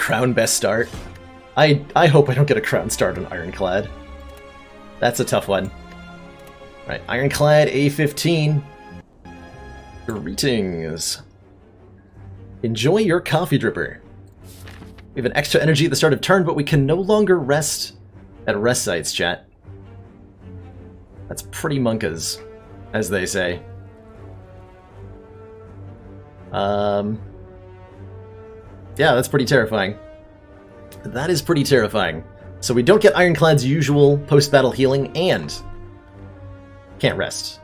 crown best start. I hope I don't get a crown start on Ironclad. That's a tough one. Right, Ironclad A15. Greetings. Enjoy your coffee dripper. We have an extra energy at the start of turn, but we can no longer rest at rest sites, chat. That's pretty monkas, as they say. Yeah, that's pretty terrifying. That is pretty terrifying. So we don't get Ironclad's usual post-battle healing, and can't rest.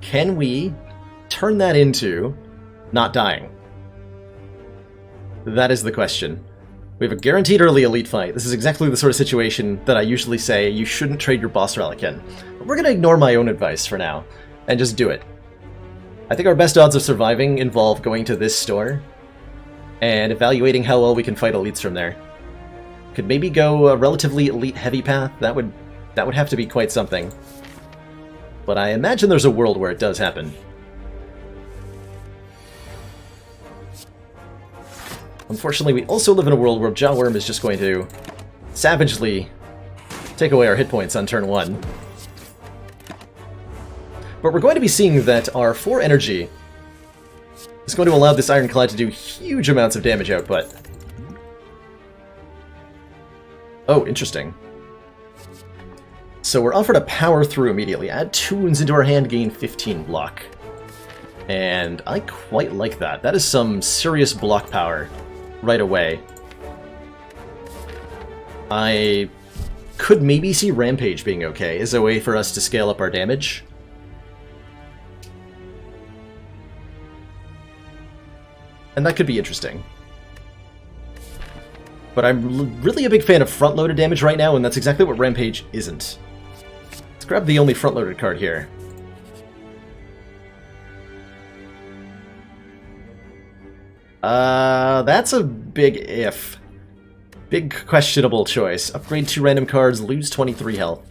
Can we turn that into not dying? That is the question. We have a guaranteed early elite fight. This is exactly the sort of situation that I usually say you shouldn't trade your boss relic in. But we're going to ignore my own advice for now, and just do it. I think our best odds of surviving involve going to this store and evaluating how well we can fight elites from there. Could maybe go a relatively elite heavy path. That would have to be quite something. But I imagine there's a world where it does happen. Unfortunately, we also live in a world where Jawworm is just going to savagely take away our hit points on turn 1. But we're going to be seeing that our 4 energy is going to allow this Ironclad to do huge amounts of damage output. Oh, interesting. So we're offered a power through immediately. Add 2 wounds into our hand, gain 15 block. And I quite like that. That is some serious block power right away. I could maybe see Rampage being okay as a way for us to scale up our damage. And that could be interesting. But I'm really a big fan of front-loaded damage right now, and that's exactly what Rampage isn't. Let's grab the only front-loaded card here. That's a big if. Big questionable choice. Upgrade 2 random cards, lose 23 health.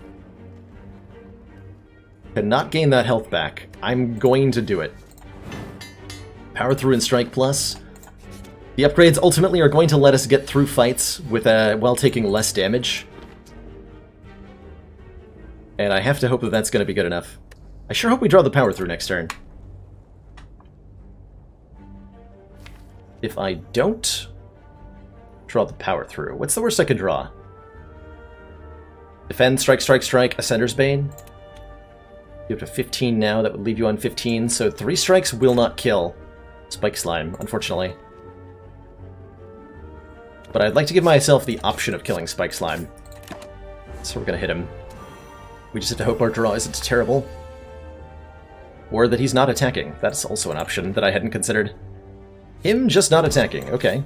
Cannot gain that health back. I'm going to do it. Power through and strike plus. The upgrades ultimately are going to let us get through fights with while taking less damage. And I have to hope that that's going to be good enough. I sure hope we draw the power through next turn. If I don't draw the power through, what's the worst I could draw? Defend, strike, strike, strike, Ascender's Bane. You have to 15 now, that would leave you on 15, so 3 strikes will not kill Spike Slime, unfortunately. But I'd like to give myself the option of killing Spike Slime. So we're gonna hit him. We just have to hope our draw isn't terrible. Or that he's not attacking. That's also an option that I hadn't considered. Him just not attacking, okay.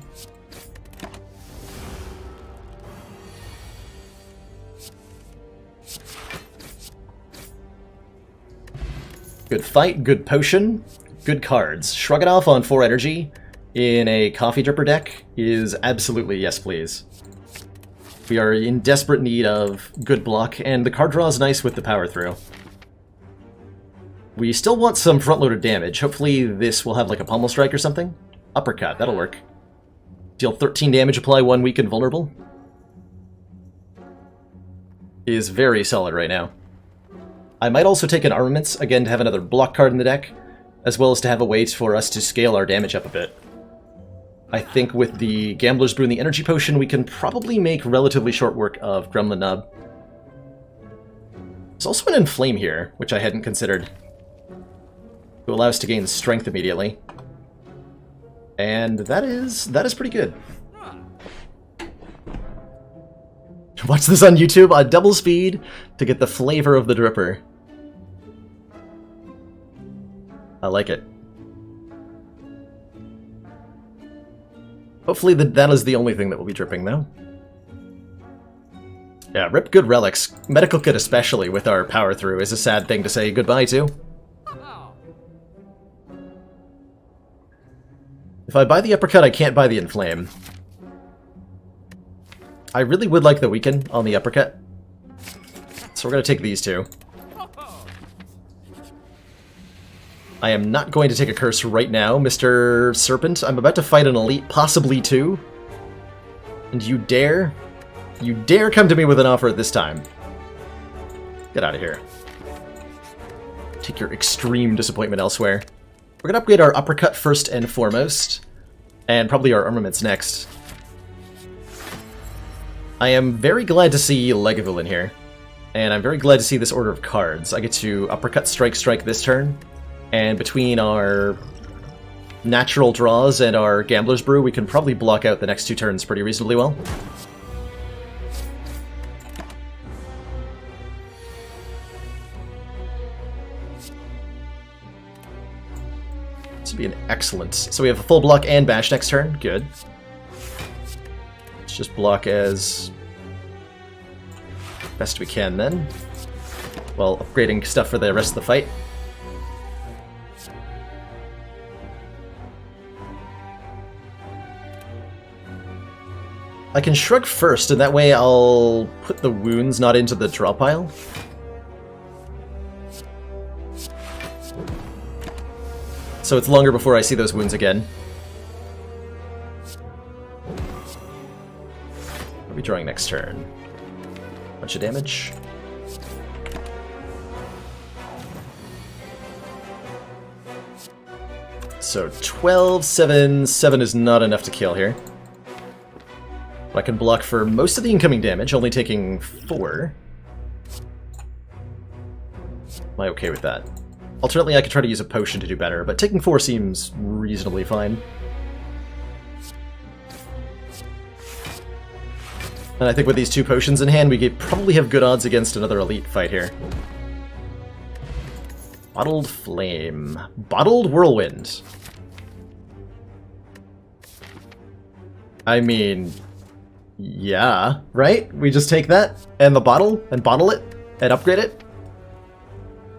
Good fight, good potion, good cards. Shrug it off on 4 energy in a coffee dripper deck is absolutely yes please. We are in desperate need of good block, and the card draw is nice with the power through. We still want some front-loaded damage. Hopefully this will have like a pommel strike or something. Uppercut, that'll work. Deal 13 damage, apply 1 weak and vulnerable. Is very solid right now. I might also take an Armaments, again to have another block card in the deck, as well as to have a way for us to scale our damage up a bit. I think with the Gambler's Brew and the Energy Potion, we can probably make relatively short work of Gremlin Nub. There's also an Inflame here, which I hadn't considered, to allow us to gain strength immediately. And that is pretty good. Watch this on YouTube on double speed to get the flavor of the dripper. I like it. Hopefully that is the only thing that will be dripping, though. Yeah, rip good relics. Medical kit especially, with our power through, is a sad thing to say goodbye to. If I buy the uppercut, I can't buy the inflame. I really would like the weaken on the uppercut. So we're going to take these two. I am not going to take a curse right now, Mr. Serpent. I'm about to fight an elite, possibly 2. And you dare come to me with an offer at this time. Get out of here. Take your extreme disappointment elsewhere. We're going to upgrade our uppercut first and foremost, and probably our armaments next. I am very glad to see Legavul in here, and I'm very glad to see this order of cards. I get to uppercut, strike, strike this turn, and between our natural draws and our Gambler's Brew, we can probably block out the next 2 turns pretty reasonably well. This would be an excellent... So we have a full block and bash next turn. Good. Let's just block as best we can then, while upgrading stuff for the rest of the fight. I can shrug first, and that way I'll put the wounds not into the draw pile. So it's longer before I see those wounds again. What are we drawing next turn? Bunch of damage. So 12, 7, 7 is not enough to kill here. I can block for most of the incoming damage, only taking 4. Am I okay with that? Alternately, I could try to use a potion to do better, but taking 4 seems reasonably fine. And I think with these 2 potions in hand, we could probably have good odds against another elite fight here. Bottled Flame. Bottled Whirlwind. I mean... yeah, right? We just take that, and the bottle, and bottle it, and upgrade it?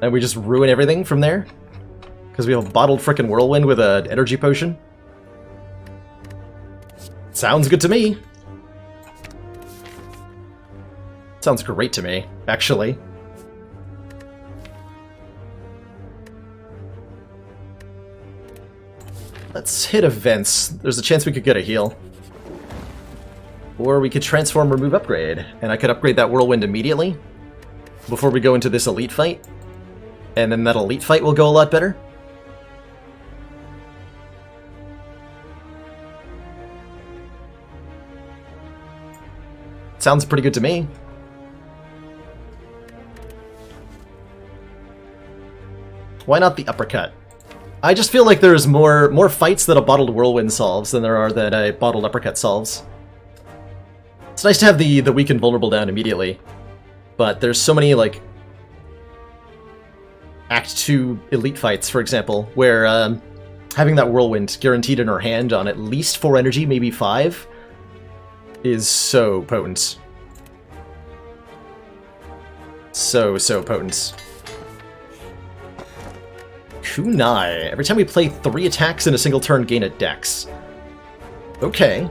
And we just ruin everything from there? Because we have a bottled frickin' Whirlwind with an energy potion? Sounds good to me. Sounds great to me, actually. Let's hit events. There's a chance we could get a heal. Or we could transform, remove, upgrade. And I could upgrade that Whirlwind immediately before we go into this elite fight. And then that elite fight will go a lot better. Sounds pretty good to me. Why not the uppercut? I just feel like there's more fights that a bottled Whirlwind solves than there are that a bottled uppercut solves. It's nice to have the weak and vulnerable down immediately, but there's so many, like, Act 2 elite fights, for example, where having that Whirlwind guaranteed in her hand on at least 4 energy, maybe 5, is so potent. So potent. Kunai. Every time we play 3 attacks in a single turn, gain a dex. Okay.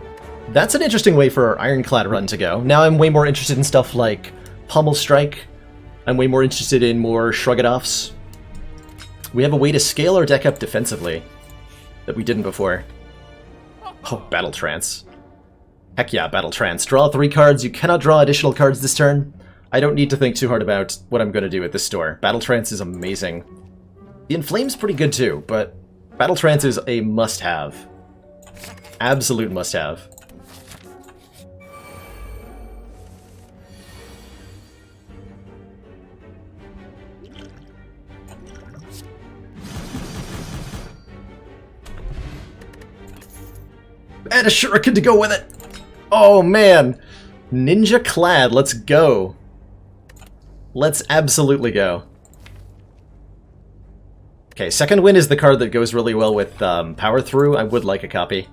That's an interesting way for our Ironclad run to go. Now I'm way more interested in stuff like Pommel Strike. I'm way more interested in more Shrug-it-offs. We have a way to scale our deck up defensively that we didn't before. Oh, Battle Trance. Heck yeah, Battle Trance. Draw 3 cards. You cannot draw additional cards this turn. I don't need to think too hard about what I'm going to do at this store. Battle Trance is amazing. The Inflame's pretty good too, but Battle Trance is a must-have. Absolute must-have. And a shuriken to go with it! Oh man! Ninja Clad, let's go. Let's absolutely go. Okay, Second Wind is the card that goes really well with Power Through. I would like a copy.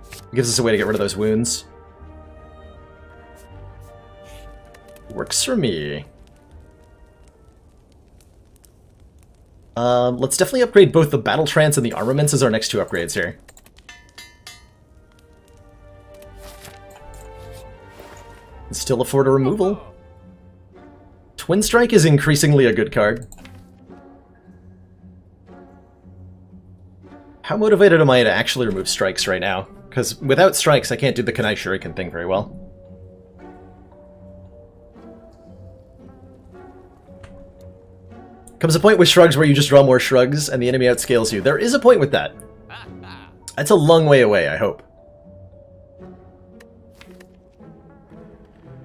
It gives us a way to get rid of those wounds. Works for me. Let's definitely upgrade both the Battle Trance and the Armaments as our next 2 upgrades here. Still afford a removal. Twin Strike is increasingly a good card. How motivated am I to actually remove strikes right now? Because without strikes, I can't do the Kunai Shuriken thing very well. Comes a point with shrugs where you just draw more shrugs and the enemy outscales you. There is a point with that. That's a long way away, I hope.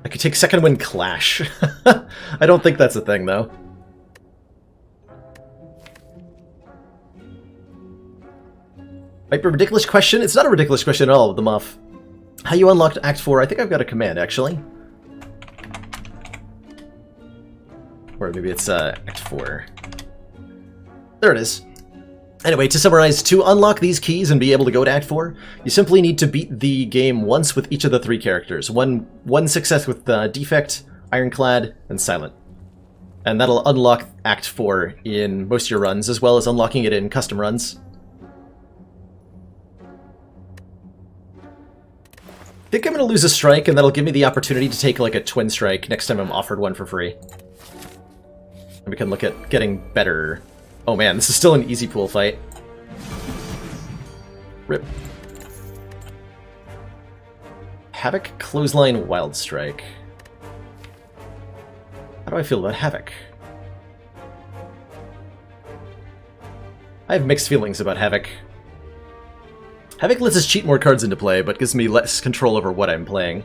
I could take second wind clash. I don't think that's a thing, though. Might be a ridiculous question. It's not a ridiculous question at all with the muff. How you unlocked Act 4? I think I've got a command, actually. Or maybe it's Act 4. There it is. Anyway, to summarize, to unlock these keys and be able to go to Act 4, you simply need to beat the game once with each of the 3 characters. One success with Defect, Ironclad, and Silent. And that'll unlock Act 4 in most of your runs, as well as unlocking it in custom runs. I think I'm going to lose a strike, and that'll give me the opportunity to take like a twin strike next time I'm offered one for free. And we can look at getting better. Oh man, this is still an easy pool fight. Rip. Havoc, Clothesline, Wild Strike. How do I feel about Havoc? I have mixed feelings about Havoc. Havoc lets us cheat more cards into play, but gives me less control over what I'm playing.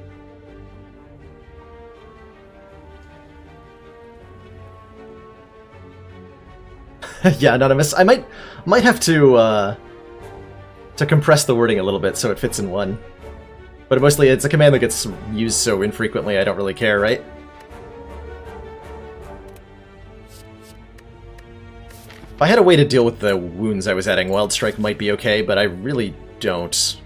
Yeah, Anonymous. I might have to compress the wording a little bit so it fits in one. But mostly it's a command that gets used so infrequently I don't really care, right? If I had a way to deal with the wounds I was adding, Wild Strike might be okay, but I really don't.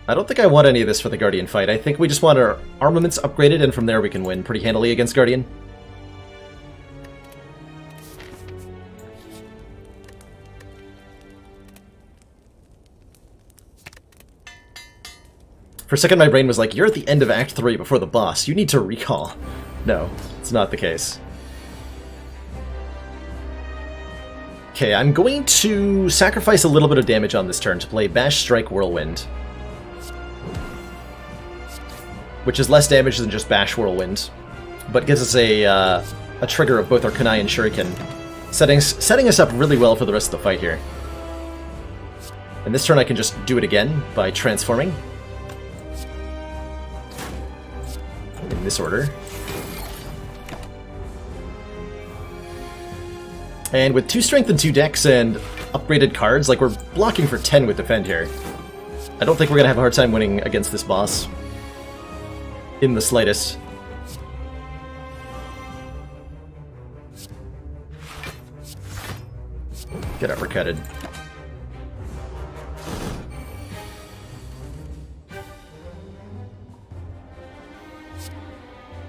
I don't think I want any of this for the Guardian fight. I think we just want our armaments upgraded, and from there we can win pretty handily against Guardian. For a second my brain was like, you're at the end of Act 3 before the boss. You need to recall. No, it's not the case. Okay, I'm going to sacrifice a little bit of damage on this turn to play Bash, Strike, Whirlwind. Which is less damage than just Bash, Whirlwind, but gives us a trigger of both our Kunai and Shuriken, setting us up really well for the rest of the fight here. And this turn I can just do it again by transforming. In this order. And with 2 strength and 2 dex and upgraded cards, like we're blocking for 10 with defend here. I don't think we're gonna have a hard time winning against this boss. In the slightest. Get uppercutted.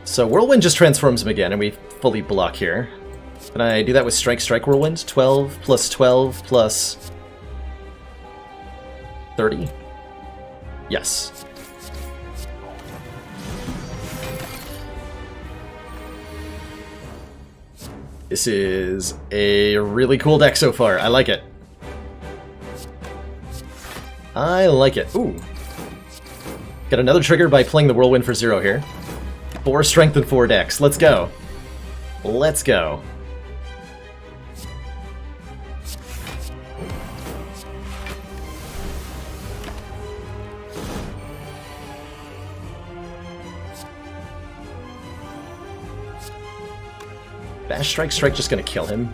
So Whirlwind just transforms him again, and we fully block here. Can I do that with Strike, Strike, Whirlwind? 12 plus 12 plus 30? Yes. This is a really cool deck so far. I like it. I like it. Ooh. Got another trigger by playing the Whirlwind for 0 here. 4 strength and 4 dex. Let's go. Let's go. Bash, Strike, Strike just gonna kill him?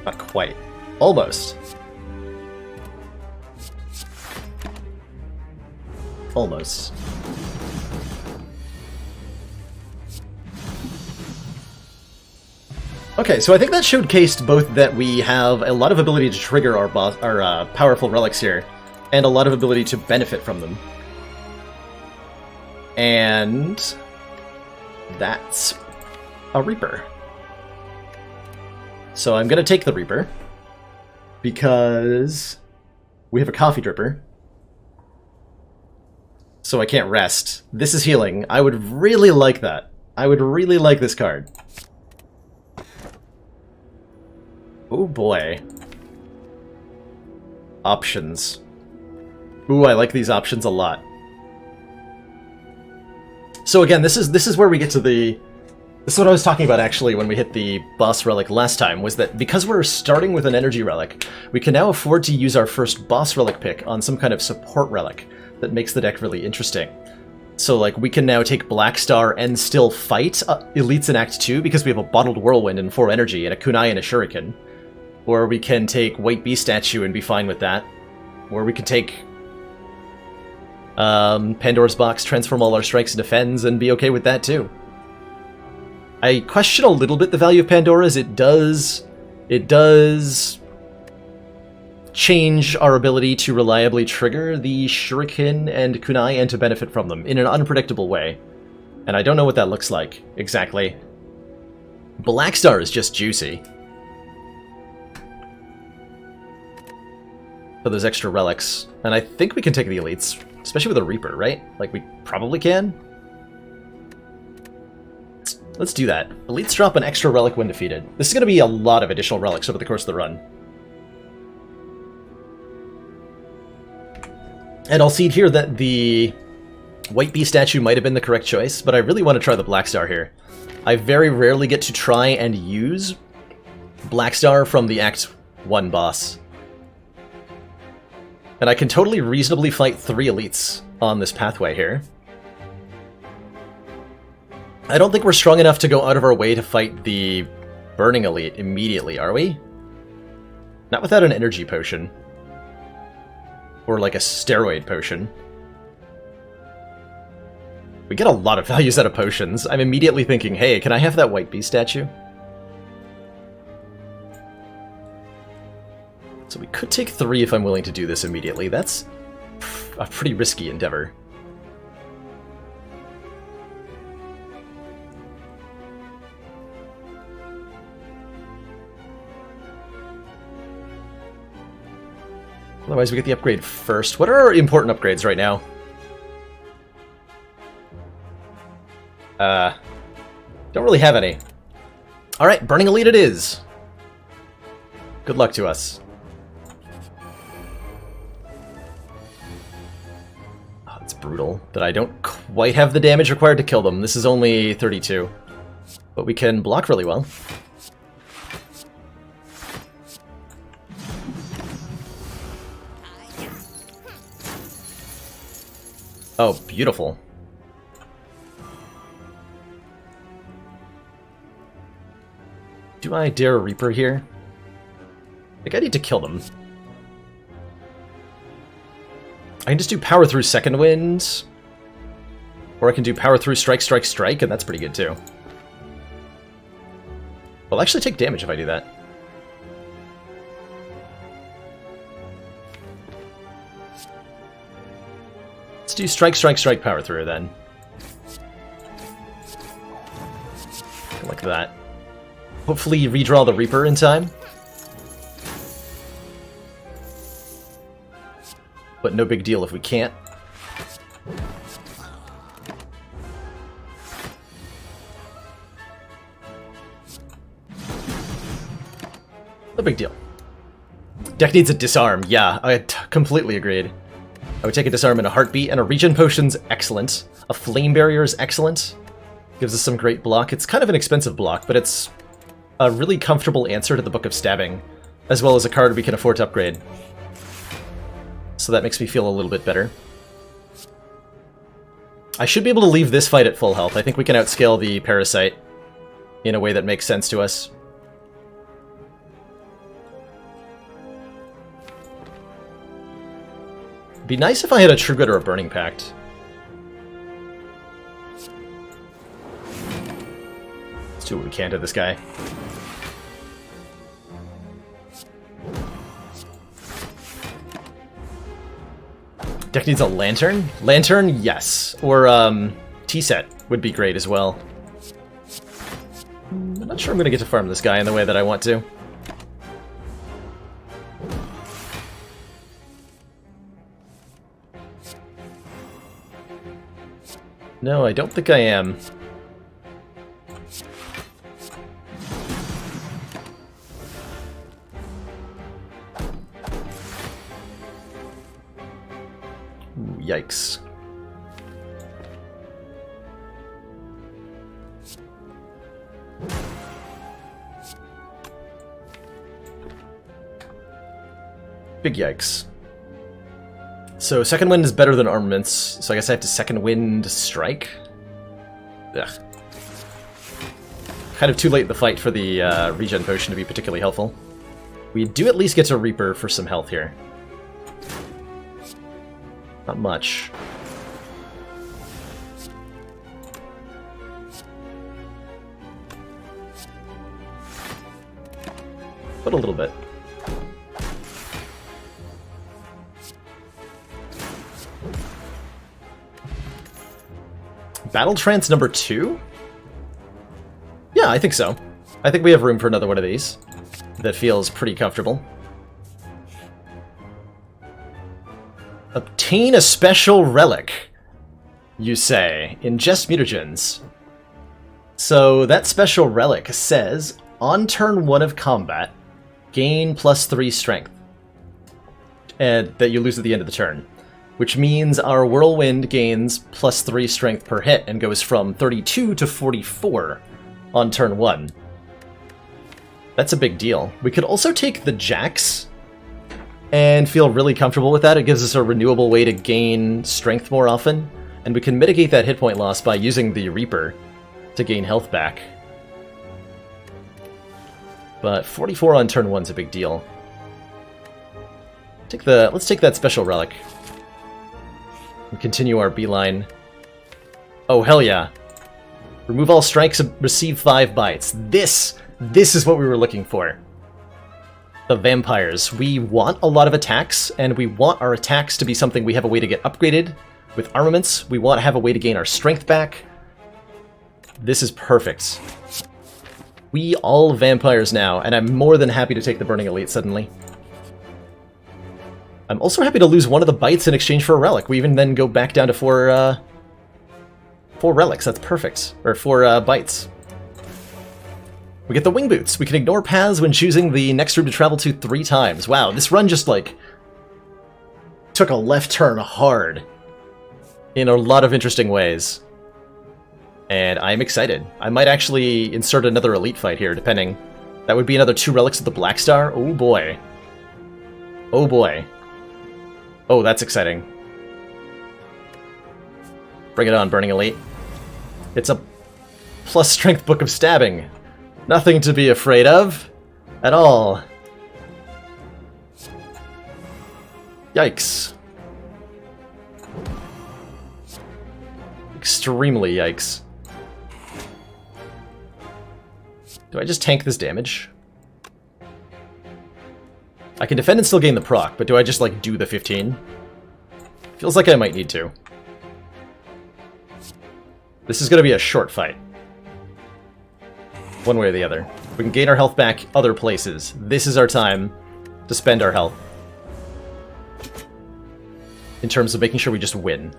Not quite. Almost. Almost. Okay, so I think that showcased both that we have a lot of ability to trigger our powerful relics here, and a lot of ability to benefit from them. And that's a Reaper. So I'm gonna take the Reaper, because we have a Coffee Dripper. So I can't rest. This is healing. I would really like that. I would really like this card. Oh boy. Options. Ooh, I like these options a lot. So again, this is where we get to the... This is what I was talking about actually when we hit the boss relic last time, was that because we're starting with an energy relic, we can now afford to use our first boss relic pick on some kind of support relic that makes the deck really interesting. So like we can now take Black Star and still fight elites in Act 2 because we have a Bottled Whirlwind and 4 energy and a Kunai and a Shuriken. Or we can take White Beast Statue and be fine with that. Or we can take Pandora's Box, transform all our strikes into Fens, and be okay with that too. I question a little bit the value of Pandora's. It does change our ability to reliably trigger the Shuriken and Kunai and to benefit from them in an unpredictable way. And I don't know what that looks like exactly. Black Star is just juicy. For those extra relics. And I think we can take the elites, especially with a Reaper, right? Like, we probably can? Let's do that. Elites drop an extra relic when defeated. This is going to be a lot of additional relics over the course of the run. And I'll cede here that the White Bee statue might have been the correct choice, but I really want to try the Black Star here. I very rarely get to try and use Black Star from the Act 1 boss. And I can totally reasonably fight 3 elites on this pathway here. I don't think we're strong enough to go out of our way to fight the Burning Elite immediately, are we? Not without an energy potion. Or like a steroid potion. We get a lot of values out of potions. I'm immediately thinking, hey, can I have that White Bee statue? So we could take 3 if I'm willing to do this immediately. That's a pretty risky endeavor. Otherwise, we get the upgrade first. What are our important upgrades right now? Don't really have any. Alright, Burning Elite it is. Good luck to us. Oh, it's brutal that I don't quite have the damage required to kill them. This is only 32. But we can block really well. Oh, beautiful. Do I dare Reaper here? I think I need to kill them. I can just do power through Second Wind. Or I can do power through Strike, Strike, Strike, and that's pretty good too. I'll actually take damage if I do that. Let's do Strike, Strike, Strike, power through then. Like that. Hopefully redraw the Reaper in time. But no big deal if we can't. No big deal. Deck needs a disarm. Yeah, I completely agreed. I would take a disarm in a heartbeat, and a regen potion's excellent. A flame barrier is excellent. Gives us some great block. It's kind of an expensive block, but it's a really comfortable answer to the Book of Stabbing, as well as a card we can afford to upgrade. So that makes me feel a little bit better. I should be able to leave this fight at full health. I think we can outscale the Parasite in a way that makes sense to us. It'd be nice if I had a True Grit or a Burning Pact. Let's do what we can to this guy. Deck needs a Lantern? Lantern, yes. Or, T-Set would be great as well. I'm not sure I'm going to get to farm this guy in the way that I want to. No, I don't think I am. yikes. Big yikes. So second wind is better than armaments, so I guess I have to second wind strike? Ugh. Kind of too late in the fight for the regen potion to be particularly helpful. We do at least get to Reaper for some health here. Not much. But a little bit. Battle Trance number 2? Yeah, I think so. I think we have room for another one of these. That feels pretty comfortable. Obtain a special relic, you say. Ingest mutagens. So that special relic says, on turn 1 of combat, gain +3 strength. And that you lose at the end of the turn. Which means our Whirlwind gains +3 strength per hit and goes from 32 to 44 on turn 1. That's a big deal. We could also take the Jax and feel really comfortable with that. It gives us a renewable way to gain strength more often, and we can mitigate that hit point loss by using the Reaper to gain health back. But 44 on turn 1's a big deal. Let's take that special relic. And continue our beeline. Oh, hell yeah. Remove all strikes and receive 5 bites. This is what we were looking for. The vampires. We want a lot of attacks, and we want our attacks to be something we have a way to get upgraded. With armaments, we want to have a way to gain our strength back. This is perfect. We all vampires now, and I'm more than happy to take the Burning Elite suddenly. I'm also happy to lose one of the bites in exchange for a relic. We even then go back down to 4 relics. That's perfect. Or 4 bites. We get the wing boots. We can ignore paths when choosing the next room to travel to 3 times. Wow, this run just, like, took a left turn hard in a lot of interesting ways. And I'm excited. I might actually insert another elite fight here, depending. That would be another 2 relics of the Black Star. Oh boy. Oh boy. Oh, that's exciting. Bring it on, Burning Elite. It's a plus strength book of stabbing. Nothing to be afraid of. At all. Yikes. Extremely yikes. Do I just tank this damage? I can defend and still gain the proc, but do I just, like, do the 15? Feels like I might need to. This is going to be a short fight. One way or the other. We can gain our health back other places. This is our time to spend our health. In terms of making sure we just win.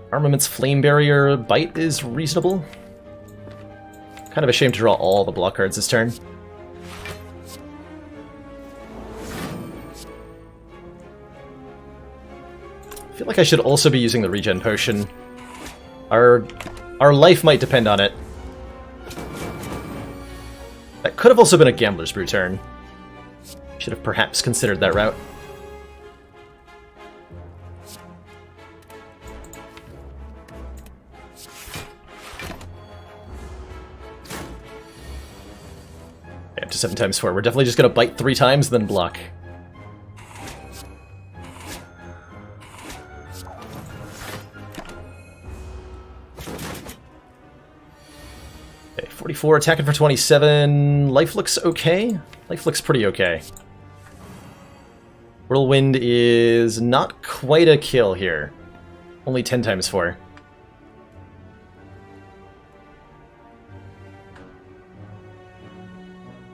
Armament's Flame Barrier Bite is reasonable. Kind of a shame to draw all the block cards this turn. I feel like I should also be using the regen potion. Our life might depend on it. That could have also been a Gambler's Brew turn. Should have perhaps considered that route. Up to 7 times 4. We're definitely just going to bite 3 times, then block. Okay, 44, attacking for 27. Life looks okay. Life looks pretty okay. Whirlwind is not quite a kill here. Only 10 times 4.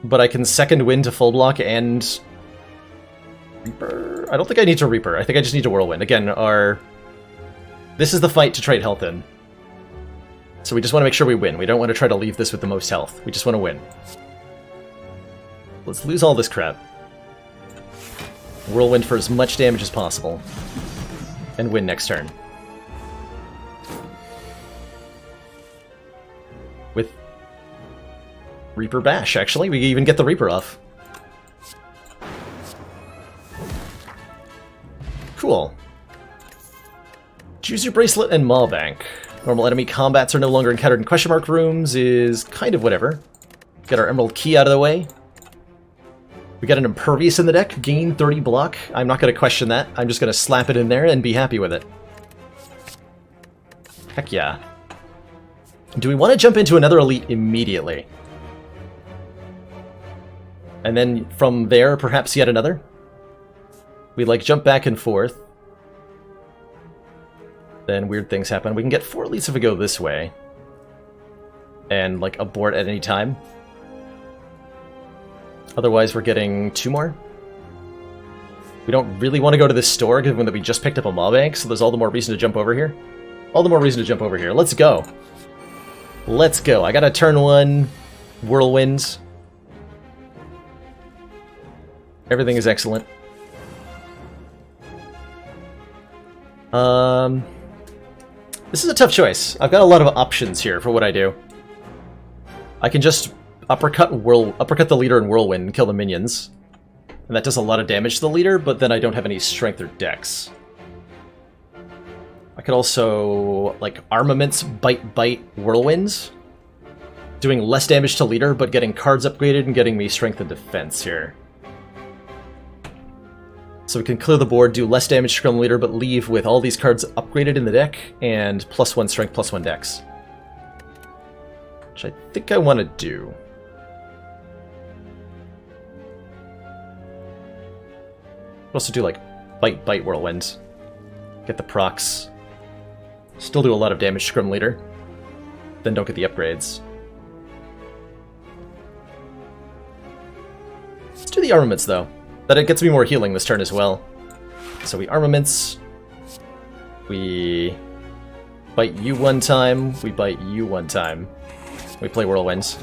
But I can second wind to full block and Reaper. I don't think I need to Reaper. I think I just need to Whirlwind. Again, this is the fight to trade health in. So we just want to make sure we win. We don't want to try to leave this with the most health. We just want to win. Let's lose all this crap. Whirlwind for as much damage as possible. And win next turn. With Reaper Bash, actually. We even get the Reaper off. Cool. Choose your Bracelet and Maw Bank. Normal enemy combats are no longer encountered in question mark rooms is kind of whatever. Get our Emerald Key out of the way. We got an Impervious in the deck, gain 30 block. I'm not going to question that. I'm just going to slap it in there and be happy with it. Heck yeah. Do we want to jump into another Elite immediately? And then from there, perhaps yet another? We like jump back and forth. Then weird things happen. We can get 4 Elites if we go this way. And like abort at any time. Otherwise, we're getting 2 more. We don't really want to go to this store, given that we just picked up a Maw Bank, so there's all the more reason to jump over here. All the more reason to jump over here. Let's go. Let's go. I got a turn 1 Whirlwind. Everything is excellent. This is a tough choice. I've got a lot of options here for what I do. I can just uppercut the leader in Whirlwind and kill the minions. And that does a lot of damage to the leader, but then I don't have any strength or dex. I could also, like, Armaments Bite Whirlwinds. Doing less damage to leader, but getting cards upgraded and getting me strength and defense here. So we can clear the board, do less damage to Scrum Leader, but leave with all these cards upgraded in the deck, and +1 strength, +1 dex. Which I think I want to do. Also do, like, Bite Whirlwind. Get the procs. Still do a lot of damage to Scrum Leader. Then don't get the upgrades. Let's do the Armaments, though. That it gets me more healing this turn as well. So we Armaments. We bite you 1 time. We bite you 1 time. We play Whirlwinds.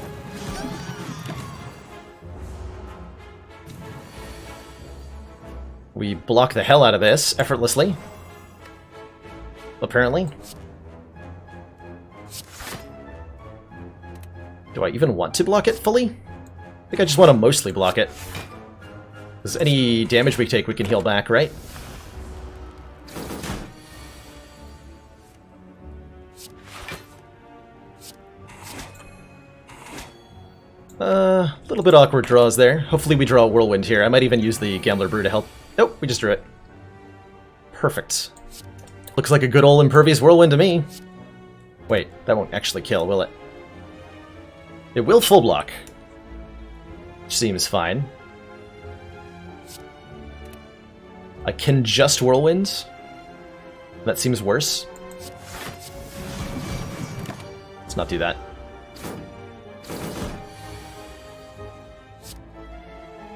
We block the hell out of this effortlessly. Apparently. Do I even want to block it fully? I think I just want to mostly block it. Because any damage we take, we can heal back, right? A little bit awkward draws there. Hopefully we draw a Whirlwind here. I might even use the Gambler Brew to help. Nope, we just drew it. Perfect. Looks like a good old Impervious Whirlwind to me. Wait, that won't actually kill, will it? It will full block. Which seems fine. I can just Whirlwind. That seems worse. Let's not do that.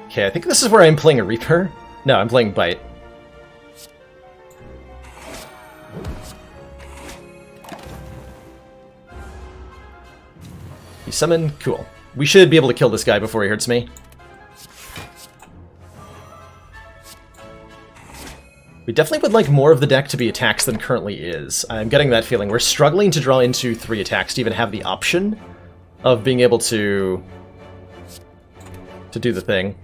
Okay, I think this is where I'm playing a Reaper. No, I'm playing Bite. You summon? Cool. We should be able to kill this guy before he hurts me. We definitely would like more of the deck to be attacks than currently is. I'm getting that feeling. We're struggling to draw into 3 attacks to even have the option of being able to do the thing.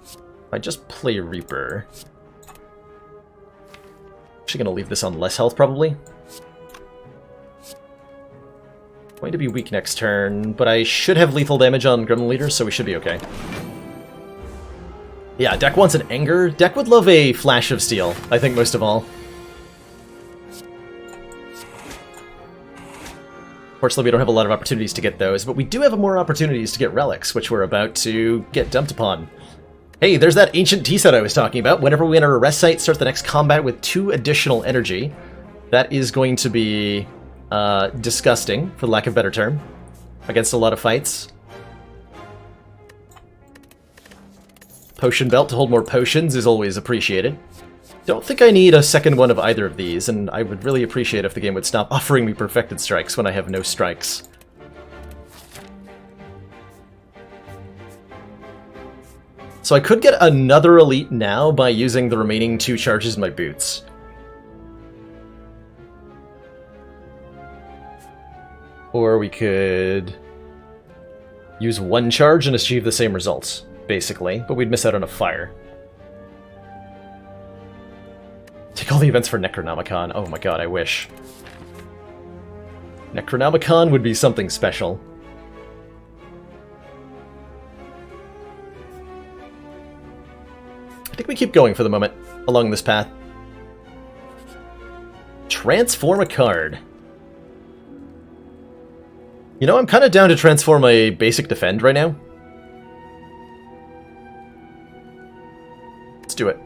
If I just play Reaper... Actually gonna leave this on less health, probably. Going to be weak next turn, but I should have lethal damage on Gremlin Leader, so we should be okay. Yeah, deck wants an Anger. Deck would love a Flash of Steel, I think most of all. Fortunately, we don't have a lot of opportunities to get those, but we do have more opportunities to get Relics, which we're about to get dumped upon. Hey, there's that Ancient Tea set I was talking about. Whenever we enter a rest site, start the next combat with 2 additional energy. That is going to be... disgusting, for lack of a better term, against a lot of fights. Potion Belt to hold more potions is always appreciated. Don't think I need a second one of either of these, and I would really appreciate if the game would stop offering me perfected strikes when I have no strikes. So I could get another elite now by using the remaining 2 charges in my boots. Or we could use 1 charge and achieve the same results, basically, but we'd miss out on a fire. Take all the events for Necronomicon. Oh my god, I wish. Necronomicon would be something special. I think we keep going for the moment along this path. Transform a card. You know, I'm kind of down to transform a basic defend right now. Let's do it.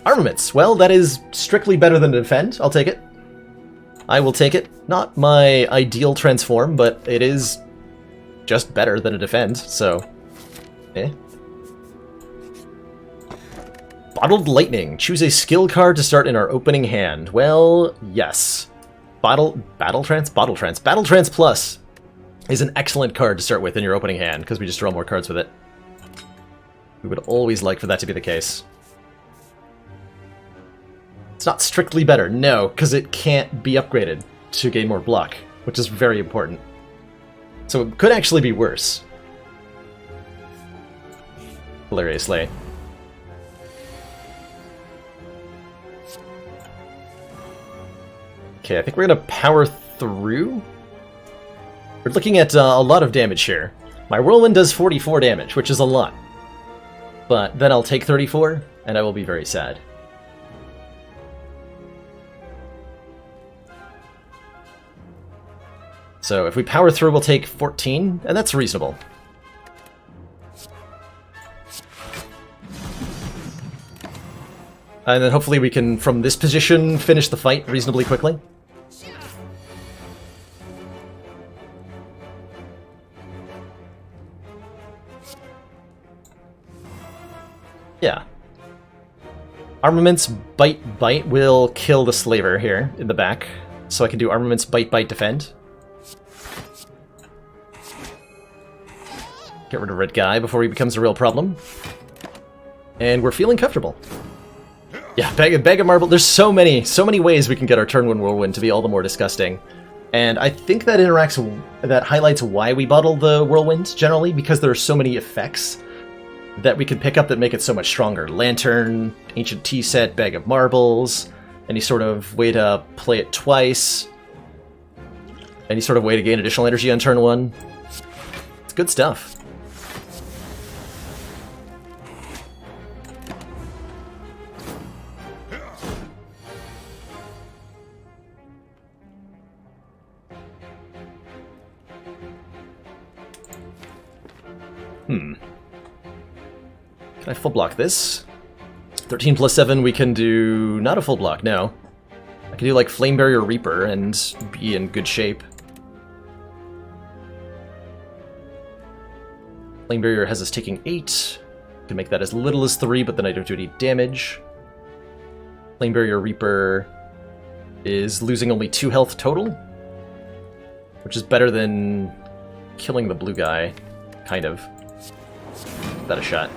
Armaments. Well, that is strictly better than defend. I'll take it. I will take it. Not my ideal transform, but it is just better than a defend, so... eh. Bottled Lightning. Choose a skill card to start in our opening hand. Well, yes. Battle Trance Plus is an excellent card to start with in your opening hand, because we just draw more cards with it. We would always like for that to be the case. It's not strictly better, no, because it can't be upgraded to gain more block, which is very important. So it could actually be worse. Hilariously. Okay, I think we're gonna power through. We're looking at a lot of damage here. My Whirlwind does 44 damage, which is a lot. But then I'll take 34, and I will be very sad. So if we power through, we'll take 14, and that's reasonable. And then hopefully we can, from this position, finish the fight reasonably quickly. Yeah. Armaments Bite will kill the Slaver here in the back. So I can do Armaments Bite Defend. Get rid of Red Guy before he becomes a real problem. And we're feeling comfortable. Yeah, bag of marble. There's so many ways we can get our turn 1 Whirlwind to be all the more disgusting. And I think that that highlights why we bottle the Whirlwind, generally, because there are so many effects that we can pick up that make it so much stronger. Lantern, Ancient Tea Set, Bag of Marbles, any sort of way to play it twice, any sort of way to gain additional energy on turn 1. It's good stuff. Can I full block this? 13 plus 7, we can do... not a full block, no. I can do like Flame Barrier Reaper and be in good shape. Flame Barrier has us taking 8. I can make that as little as 3, but then I don't do any damage. Flame Barrier Reaper is losing only 2 health total, which is better than killing the blue guy, kind of. Give that a shot.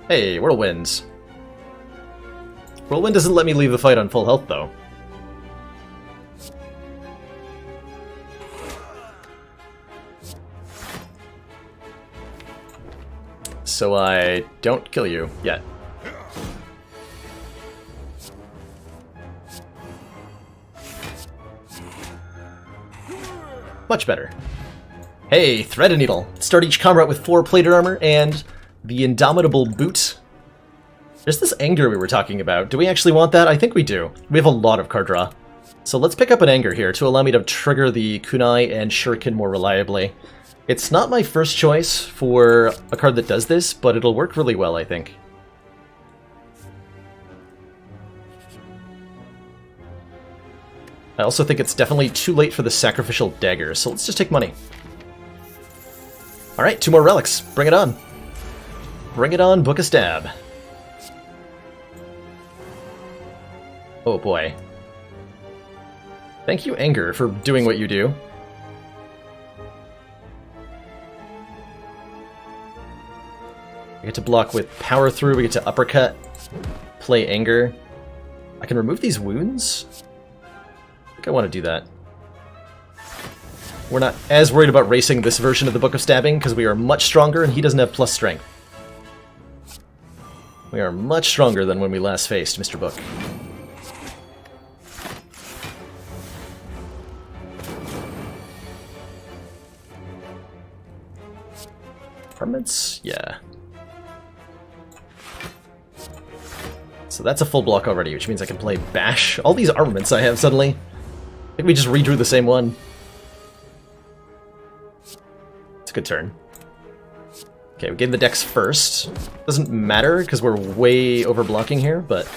Hey, Whirlwinds. Whirlwind doesn't let me leave the fight on full health, though. So I don't kill you yet. Much better. Hey, Thread and Needle. Start each combat with 4 plated armor and the Indomitable Boot. There's this Anger we were talking about. Do we actually want that? I think we do. We have a lot of card draw. So let's pick up an Anger here to allow me to trigger the Kunai and Shuriken more reliably. It's not my first choice for a card that does this, but it'll work really well, I think. I also think it's definitely too late for the sacrificial dagger, so let's just take money. Alright, 2 more relics. Bring it on. Bring it on, book a stab. Oh boy. Thank you, Anger, for doing what you do. We get to block with Power Through, we get to Uppercut, play Anger. I can remove these wounds? I think I want to do that. We're not as worried about racing this version of the Book of Stabbing, because we are much stronger and he doesn't have plus strength. We are much stronger than when we last faced Mr. Book. Armaments? Yeah. So that's a full block already, which means I can play Bash. All these armaments I have suddenly. I think we just redrew the same one. It's a good turn. Okay, we gave the dex first. Doesn't matter, because we're way over blocking here, but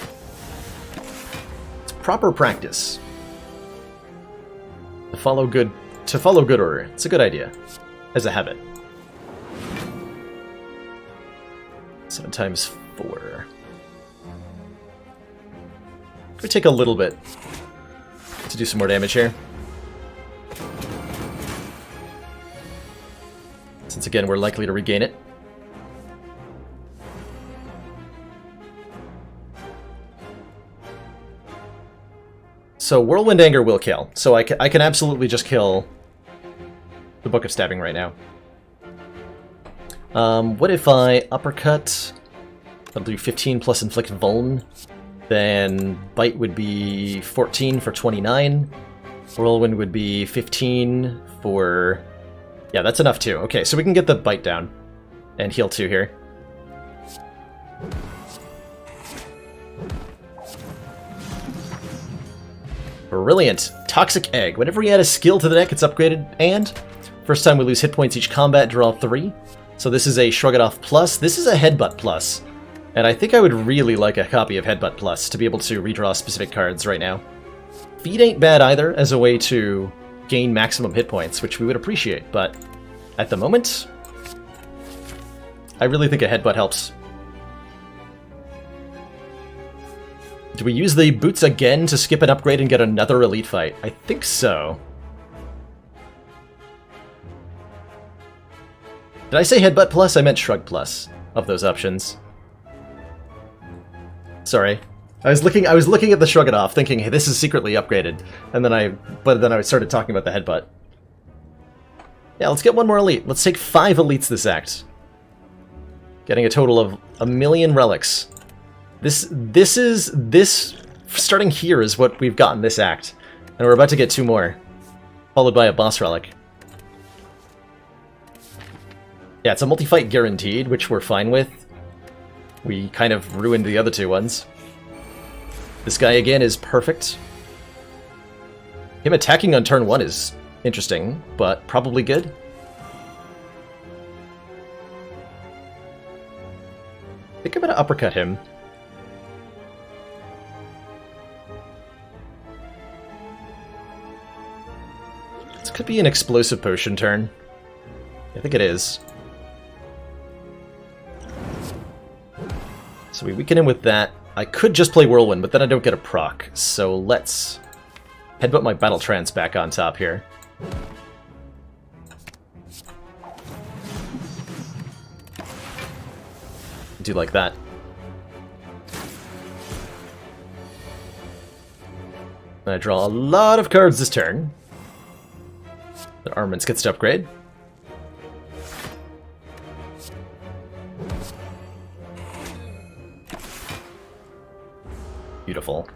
it's proper practice. To follow good order. It's a good idea. As a habit. 7 times 4. Could we take a little bit to do some more damage here? Since again, we're likely to regain it. So Whirlwind Anger will kill. So I can absolutely just kill the Book of Stabbing right now. What if I uppercut? I'll do 15 plus inflict vuln. Then bite would be 14 for 29. Whirlwind would be 15 for... Yeah, that's enough too. Okay, so we can get the bite down. And heal 2 here. Brilliant! Toxic Egg. Whenever we add a skill to the deck, it's upgraded, and... First time we lose hit points each combat, draw 3. So this is a Shrug It Off Plus. This is a Headbutt Plus. And I think I would really like a copy of Headbutt Plus to be able to redraw specific cards right now. Feed ain't bad either as a way to gain maximum hit points, which we would appreciate, but at the moment, I really think a Headbutt helps. Do we use the boots again to skip an upgrade and get another elite fight? I think so. Did I say Headbutt Plus? I meant Shrug Plus of those options. Sorry. I was looking at the Shrug It Off, thinking, hey, this is secretly upgraded. And then I started talking about the Headbutt. Yeah, let's get one more elite. Let's take 5 elites this act. Getting a total of 1,000,000 relics. This starting here is what we've gotten this act. And we're about to get 2 more. Followed by a boss relic. Yeah, it's a multi-fight guaranteed, which we're fine with. We kind of ruined the other 2 ones. This guy again is perfect. Him attacking on turn 1 is interesting, but probably good. I think I'm gonna uppercut him. This could be an explosive potion turn. I think it is. So we weaken him with that. I could just play Whirlwind, but then I don't get a proc. So let's headbutt my Battle Trance back on top here. Do like that. And I draw a lot of cards this turn. The Armaments gets to upgrade. Beautiful.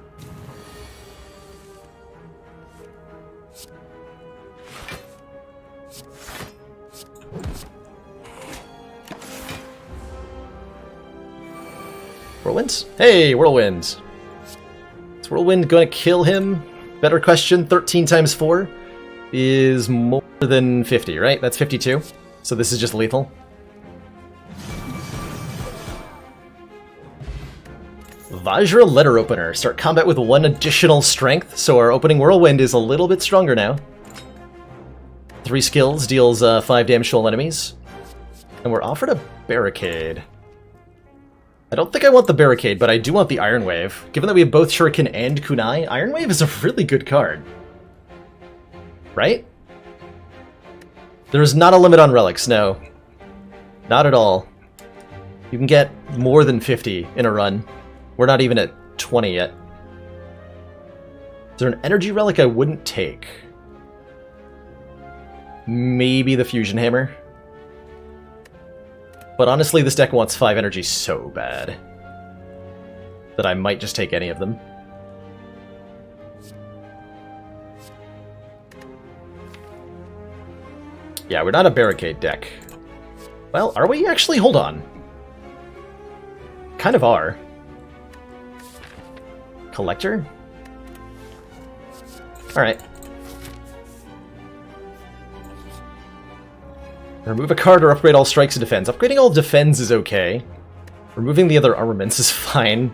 Whirlwind? Hey, Whirlwind! Is Whirlwind going to kill him? Better question, 13 times 4 is more than 50, right? That's 52. So this is just lethal. Vajra Letter Opener. Start combat with 1 additional strength, so our opening Whirlwind is a little bit stronger now. 3 skills, deals 5 damage to all enemies. And we're offered a Barricade. I don't think I want the Barricade, but I do want the Iron Wave. Given that we have both Shuriken and Kunai, Iron Wave is a really good card. Right? There's not a limit on relics, no. Not at all. You can get more than 50 in a run. We're not even at 20 yet. Is there an energy relic I wouldn't take? Maybe the Fusion Hammer. But honestly, this deck wants 5 energy so bad that I might just take any of them. Yeah, we're not a Barricade deck. Well, are we actually? Hold on. Kind of are. Collector? Alright. Remove a card or upgrade all strikes and defense. Upgrading all defense is okay. Removing the other armaments is fine.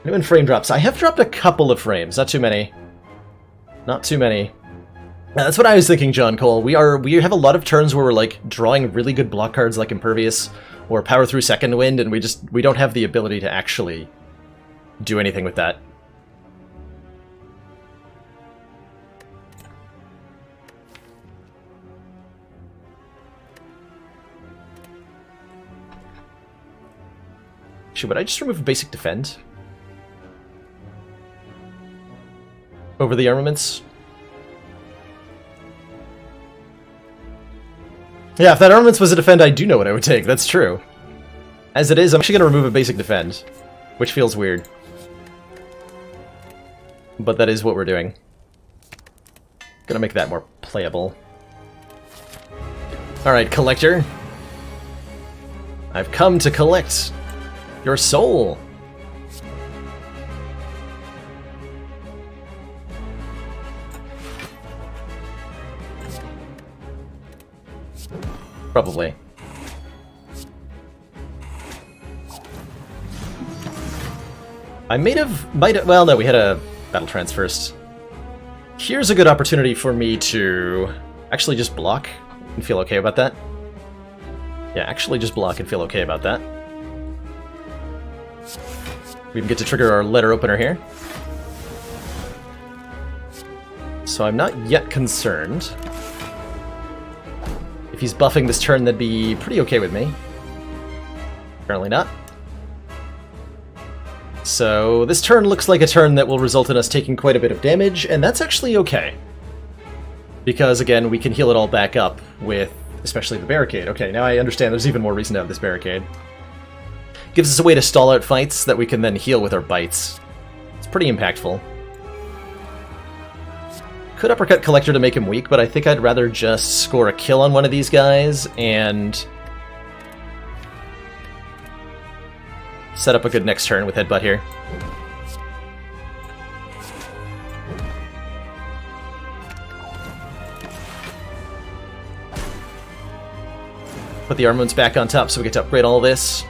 New frame drops. I have dropped a couple of frames, not too many. Not too many. That's what I was thinking, John Cole. We have a lot of turns where we're like drawing really good block cards like Impervious or Power Through Second Wind, and we don't have the ability to actually do anything with that. Would I just remove a basic defend? Over the armaments? Yeah, if that armaments was a defend, I do know what I would take. That's true. As it is, I'm actually going to remove a basic defend, which feels weird. But that is what we're doing. Gonna make that more playable. Alright, Collector. I've come to collect your soul. Probably. I might have, well no, we had a Battle Trance first. Here's a good opportunity for me to actually just block and feel okay about that. Yeah, actually just block and feel okay about that. We even get to trigger our letter opener here. So I'm not yet concerned. If he's buffing this turn, that'd be pretty okay with me. Apparently not. So this turn looks like a turn that will result in us taking quite a bit of damage, and that's actually okay. Because, again, we can heal it all back up with especially the Barricade. Okay, now I understand there's even more reason to have this Barricade. Gives us a way to stall out fights that we can then heal with our bites. It's pretty impactful. Could uppercut Collector to make him weak, but I think I'd rather just score a kill on one of these guys and set up a good next turn with Headbutt here. Put the armaments back on top so we get to upgrade all this.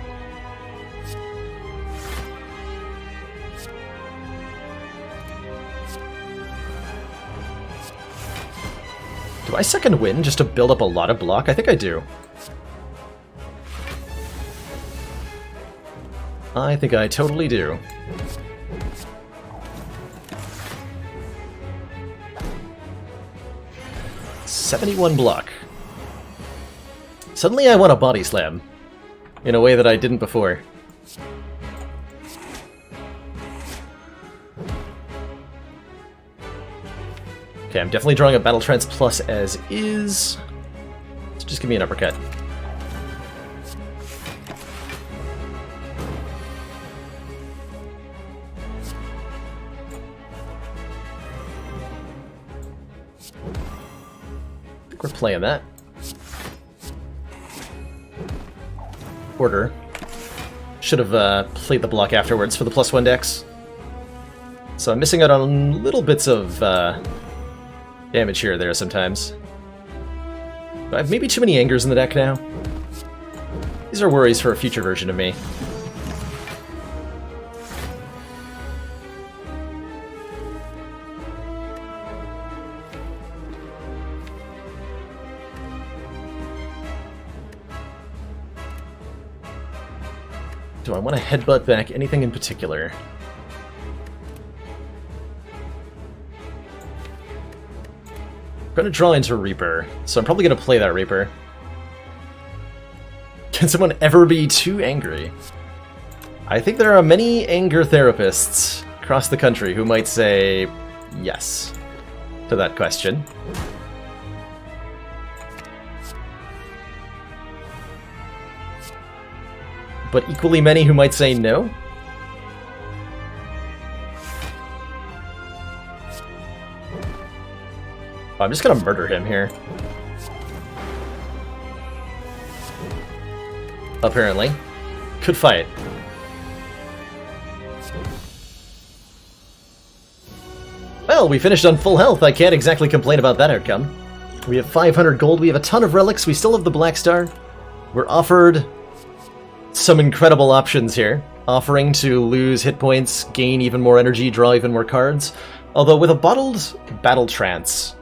Do I second wind just to build up a lot of block? I think I do. I think I totally do. $71 block. Suddenly I want a body slam. In a way that I didn't before. Okay, I'm definitely drawing a Battle Trance Plus as is. So just give me an uppercut. I think we're playing that. Order. Should have played the block afterwards for the +1 decks. So I'm missing out on little bits of damage here or there sometimes. Do I have maybe too many Angers in the deck now? These are worries for a future version of me. Do I want to headbutt back anything in particular? I'm going to draw into Reaper, so I'm probably going to play that Reaper. Can someone ever be too angry? I think there are many anger therapists across the country who might say yes to that question. But equally many who might say no. I'm just gonna murder him here. Apparently. Could fight. Well, we finished on full health. I can't exactly complain about that outcome. We have 500 gold, we have a ton of relics, we still have the Black Star. We're offered some incredible options here. Offering to lose hit points, gain even more energy, draw even more cards. Although with a bottled Battle Trance,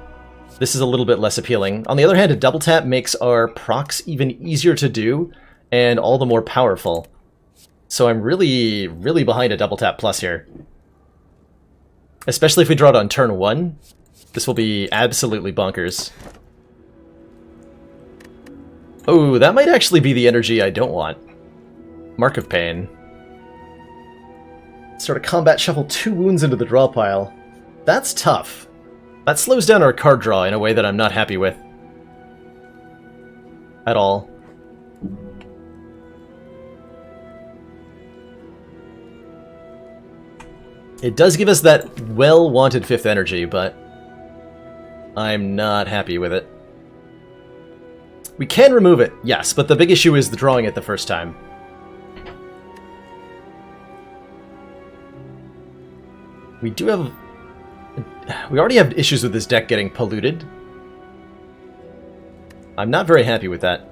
this is a little bit less appealing. On the other hand, a double tap makes our procs even easier to do, and all the more powerful. So I'm really, really behind a double tap plus here. Especially if we draw it on turn 1. This will be absolutely bonkers. Oh, that might actually be the energy I don't want. Mark of Pain. Start a combat shuffle 2 wounds into the draw pile. That's tough. That slows down our card draw in a way that I'm not happy with. At all. It does give us that well-wanted 5th energy, but I'm not happy with it. We can remove it, yes, but the big issue is the drawing it the first time. We do have... We already have issues with this deck getting polluted. I'm not very happy with that.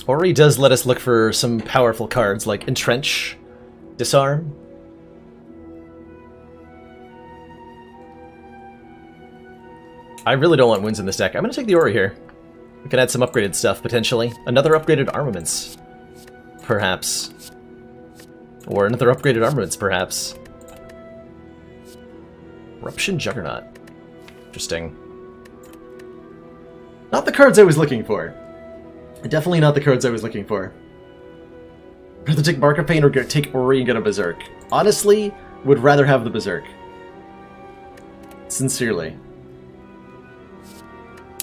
Ori does let us look for some powerful cards like Entrench, Disarm. I really don't want wounds in this deck. I'm going to take the Ori here. We can add some upgraded stuff, potentially. Another upgraded armaments. Perhaps. Or another upgraded armaments, perhaps. Eruption Juggernaut. Interesting. Not the cards I was looking for. Definitely not the cards I was looking for. Rather take Mark of Pain or take Ori and get a Berserk. Honestly, would rather have the Berserk. Sincerely.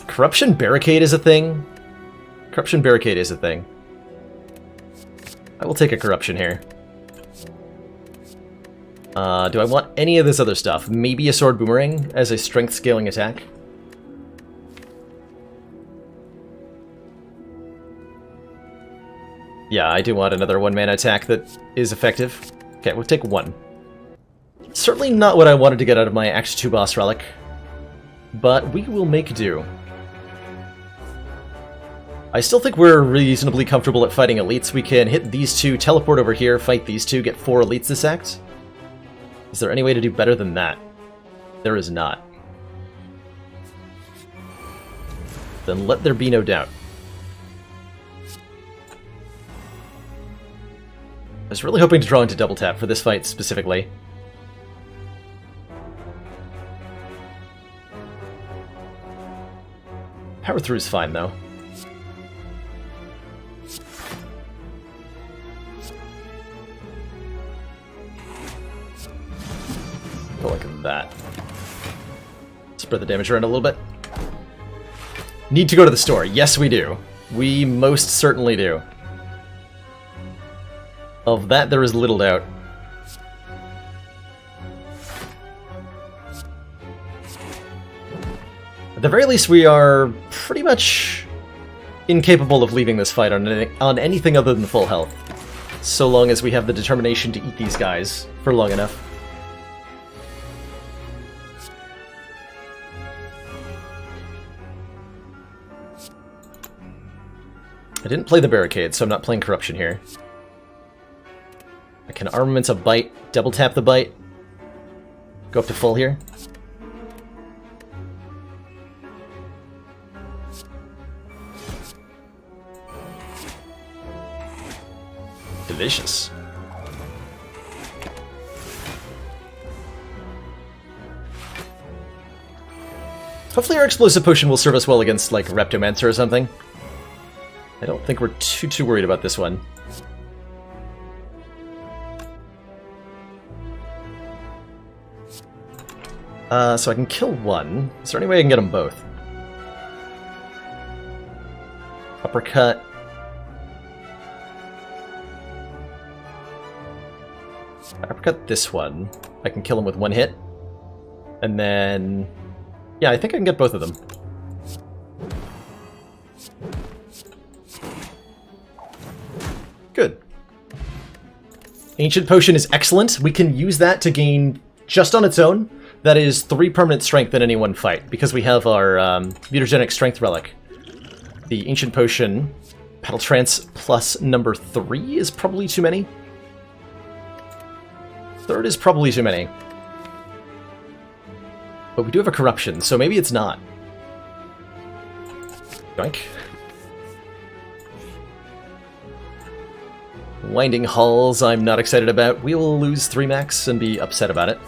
Corruption Barricade is a thing. Corruption Barricade is a thing. I will take a Corruption here. Do I want any of this other stuff? Maybe a Sword Boomerang as a strength scaling attack? Yeah, I do want another 1-mana attack that is effective. Okay, we'll take 1. Certainly not what I wanted to get out of my Act 2 boss relic, but we will make do. I still think we're reasonably comfortable at fighting elites. We can hit these 2, teleport over here, fight these 2, get 4 elites this act. Is there any way to do better than that? There is not. Then let there be no doubt. I was really hoping to draw into double tap for this fight specifically. Power through is fine though. Go like that. Spread the damage around a little bit. Need to go to the store. Yes, we do. We most certainly do. Of that, there is little doubt. At the very least, we are pretty much incapable of leaving this fight on anything other than full health. So long as we have the determination to eat these guys for long enough. I didn't play the barricade, so I'm not playing corruption here. I can armaments a bite, double tap the bite. Go up to full here. Delicious. Hopefully our explosive potion will serve us well against, like, Reptomancer or something. I don't think we're too worried about this one. So I can kill one. Is there any way I can get them both? Uppercut. I uppercut this one. I can kill him with one hit. And then... yeah, I think I can get both of them. Good. Ancient Potion is excellent. We can use that to gain, just on its own, that is 3 permanent strength in any one fight, because we have our mutagenic strength relic. The Ancient Potion, Battle Trance plus number 3 is probably too many. 3rd is probably too many. But we do have a corruption, so maybe it's not. Yoink. Winding Halls I'm not excited about. We will lose 3 max and be upset about it.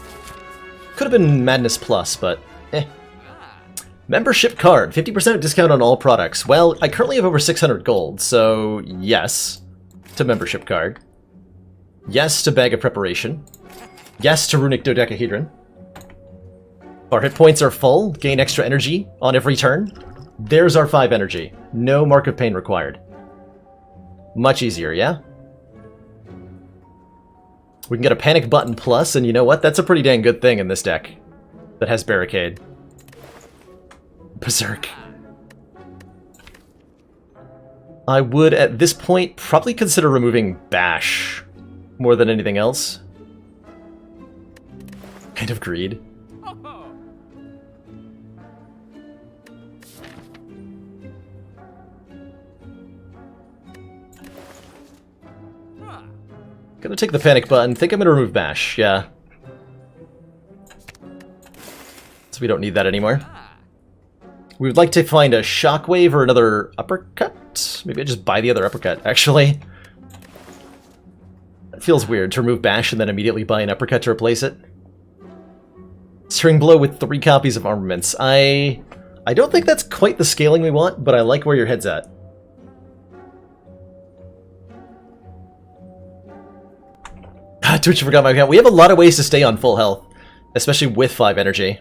Could have been Madness Plus, but eh. Membership card, 50% discount on all products. Well, I currently have over 600 gold, so yes to membership card. Yes to Bag of Preparation. Yes to Runic Dodecahedron. Our hit points are full, gain extra energy on every turn. There's our 5 energy. No Mark of Pain required. Much easier, yeah? We can get a Panic Button Plus, and you know what? That's a pretty dang good thing in this deck that has Barricade. Berserk. I would, at this point, probably consider removing Bash more than anything else. Kind of greed. Gonna take the panic button. Think I'm gonna remove Bash, yeah. So we don't need that anymore. We would like to find a Shockwave or another Uppercut. Maybe I just buy the other Uppercut, actually. That feels weird, to remove Bash and then immediately buy an Uppercut to replace it. String Blow with 3 copies of armaments. I don't think that's quite the scaling we want, but I like where your head's at. Twitch forgot my account. We have a lot of ways to stay on full health, especially with 5 energy.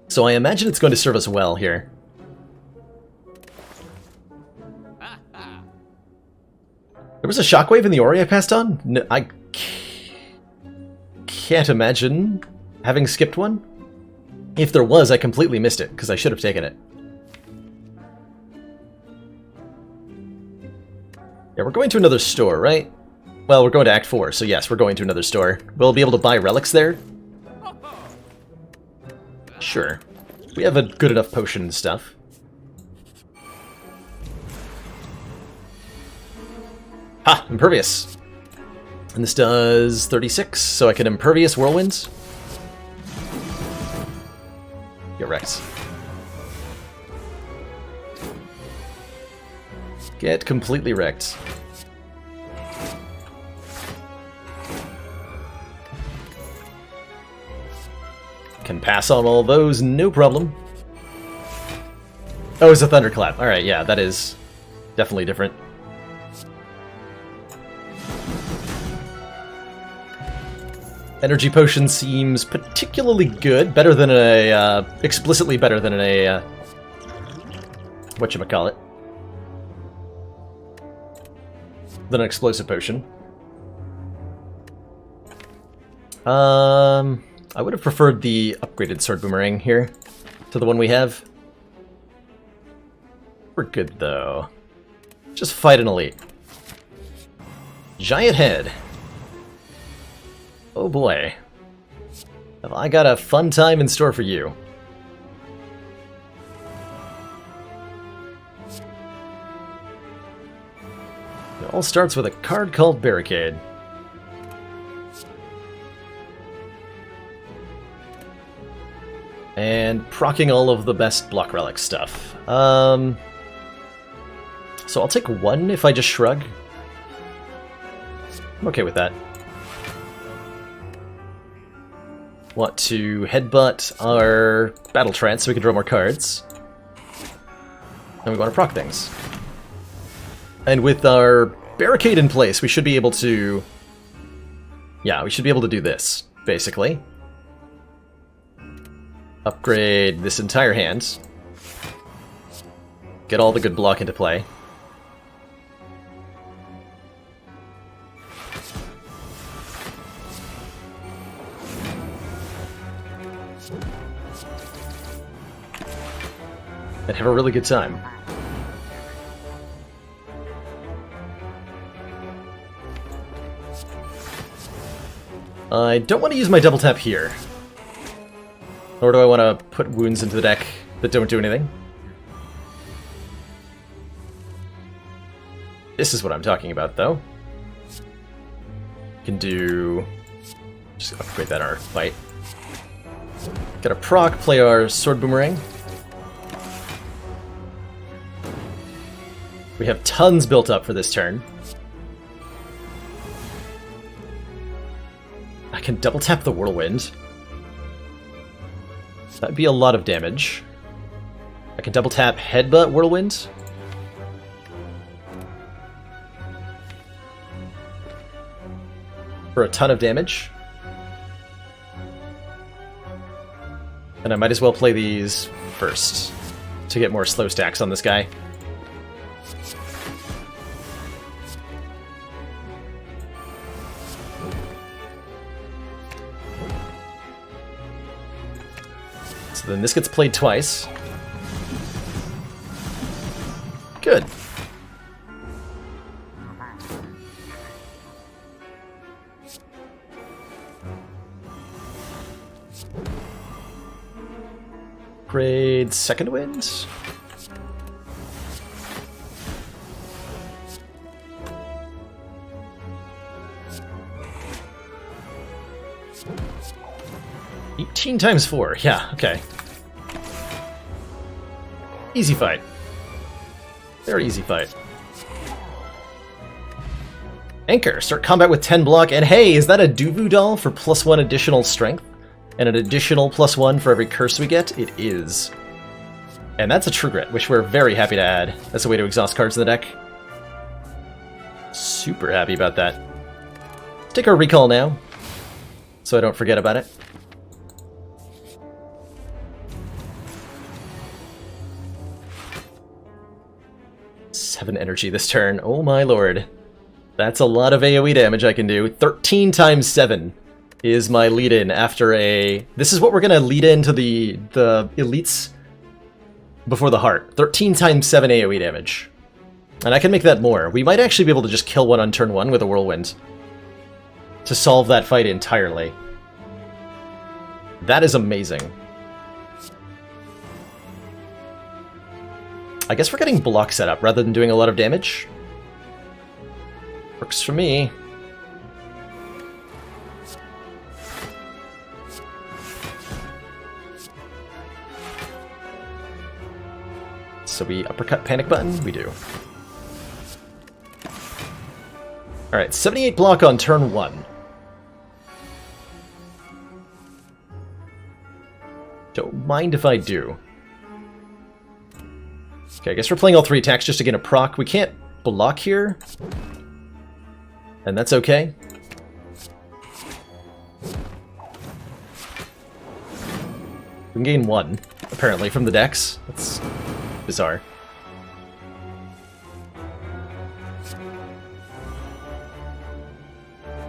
So I imagine it's going to serve us well here. There was a Shockwave in the Ori I passed on? No, I can't imagine having skipped one. If there was, I completely missed it, because I should have taken it. Yeah, we're going to another store, right? Well, we're going to Act 4, so yes, we're going to another store. We'll be able to buy relics there? Sure. We have a good enough potion and stuff. Ha! Impervious! And this does 36, so I can Impervious Whirlwinds. Get wrecked. Get completely wrecked. Can pass on all those, no problem. Oh, it's a Thunderclap. Alright, yeah, that is definitely different. Energy Potion seems particularly good. Better than a, explicitly better than a, whatchamacallit. Than an Explosive Potion. I would have preferred the upgraded Sword Boomerang here to the one we have. We're good, though. Just fight an elite. Giant Head. Oh boy. Have I got a fun time in store for you. All starts with a card called Barricade. And proccing all of the best block relic stuff. So I'll take one if I just shrug. I'm okay with that. Want to headbutt our battle trance so we can draw more cards. And we want to proc things. And with our barricade in place, we should be able to... Yeah, we should be able to do this, basically. Upgrade this entire hand. Get all the good block into play. And have a really good time. I don't want to use my double tap here. Nor do I want to put wounds into the deck that don't do anything. This is what I'm talking about, though. Can do... Just upgrade that our fight. Get a proc, play our Sword Boomerang. We have tons built up for this turn. I can double tap the Whirlwind. That'd be a lot of damage. I can double tap Headbutt Whirlwind. For a ton of damage. And I might as well play these first to get more slow stacks on this guy. So then this gets played twice. Good. Grade Second Wind. Times 4, yeah, okay. Easy fight. Very easy fight. Anchor, start combat with 10 block, and hey, is that a Duvu doll for +1 additional strength? And an additional +1 for every curse we get? It is. And that's a True Grit, which we're very happy to add. That's a way to exhaust cards in the deck. Super happy about that. Let's take our recall now, so I don't forget about it. Seven energy this turn. Oh my lord. That's a lot of AoE damage I can do. 13 times 7 is my lead-in after a... This is what we're going to lead into the elites before the heart. 13 times 7 AoE damage. And I can make that more. We might actually be able to just kill one on turn 1 with a Whirlwind to solve that fight entirely. That is amazing. I guess we're getting block set up rather than doing a lot of damage. Works for me. So we uppercut panic button? We do. Alright, 78 block on turn 1. Don't mind if I do. Okay, I guess we're playing all 3 attacks just to get a proc. We can't block here. And that's okay. We can gain 1, apparently, from the decks. That's bizarre.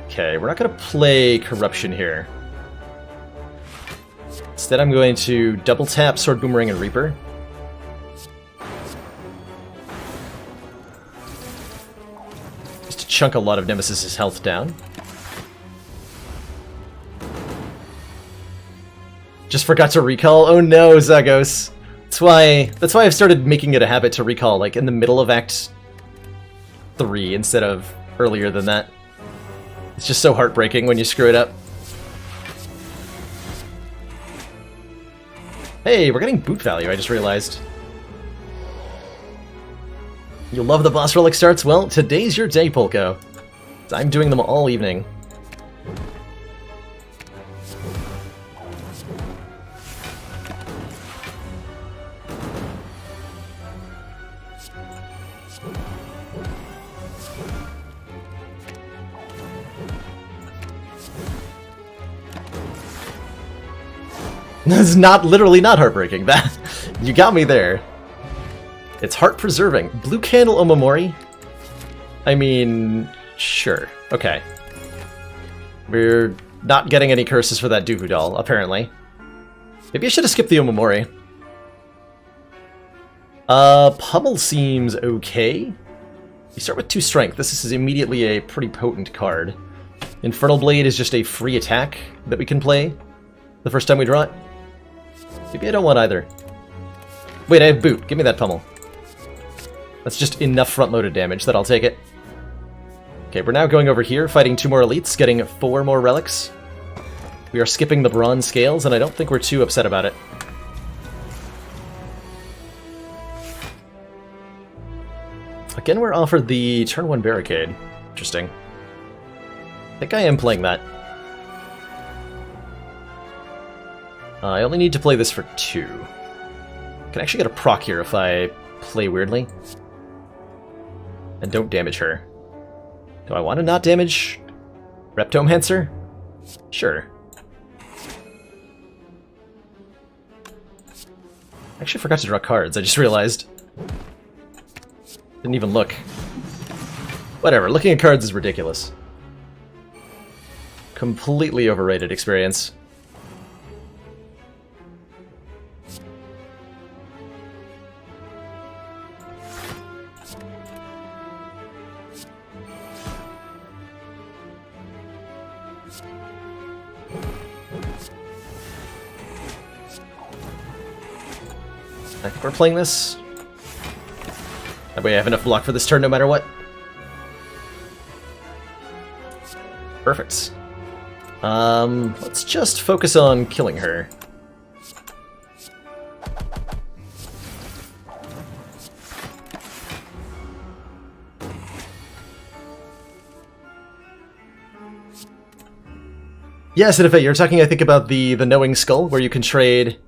Okay, we're not going to play Corruption here. Instead, I'm going to double tap Sword Boomerang and Reaper. Just to chunk a lot of Nemesis's health down. Just forgot to recall. Oh no, Zagos. That's why I've started making it a habit to recall, like, in the middle of Act 3 instead of earlier than that. It's just so heartbreaking when you screw it up. Hey, we're getting boot value, I just realized. You'll love the boss relic starts? Well, today's your day, Polko. I'm doing them all evening. That's literally not heartbreaking. That you got me there. It's heart-preserving. Blue Candle Omamori? I mean, sure. Okay. We're not getting any curses for that Dooku doll, apparently. Maybe I should have skipped the Omamori. Pummel seems okay. You start with 2 strength. This is immediately a pretty potent card. Infernal Blade is just a free attack that we can play the first time we draw it. Maybe I don't want either. Wait, I have boot. Give me that pummel. That's just enough front-loaded damage that I'll take it. Okay, we're now going over here, fighting 2 more elites, getting 4 more relics. We are skipping the bronze scales, and I don't think we're too upset about it. Again, we're offered the turn 1 barricade. Interesting. I think I am playing that. I only need to play this for 2. Can actually get a proc here if I play weirdly. And don't damage her. Do I want to not damage Reptomancer? Sure. I actually forgot to draw cards, I just realized. Didn't even look. Whatever, looking at cards is ridiculous. Completely overrated experience. I think we're playing this. That way I have enough block for this turn no matter what. Perfect. Let's just focus on killing her. Yes, and if you're talking, I think, about the Knowing Skull, where you can trade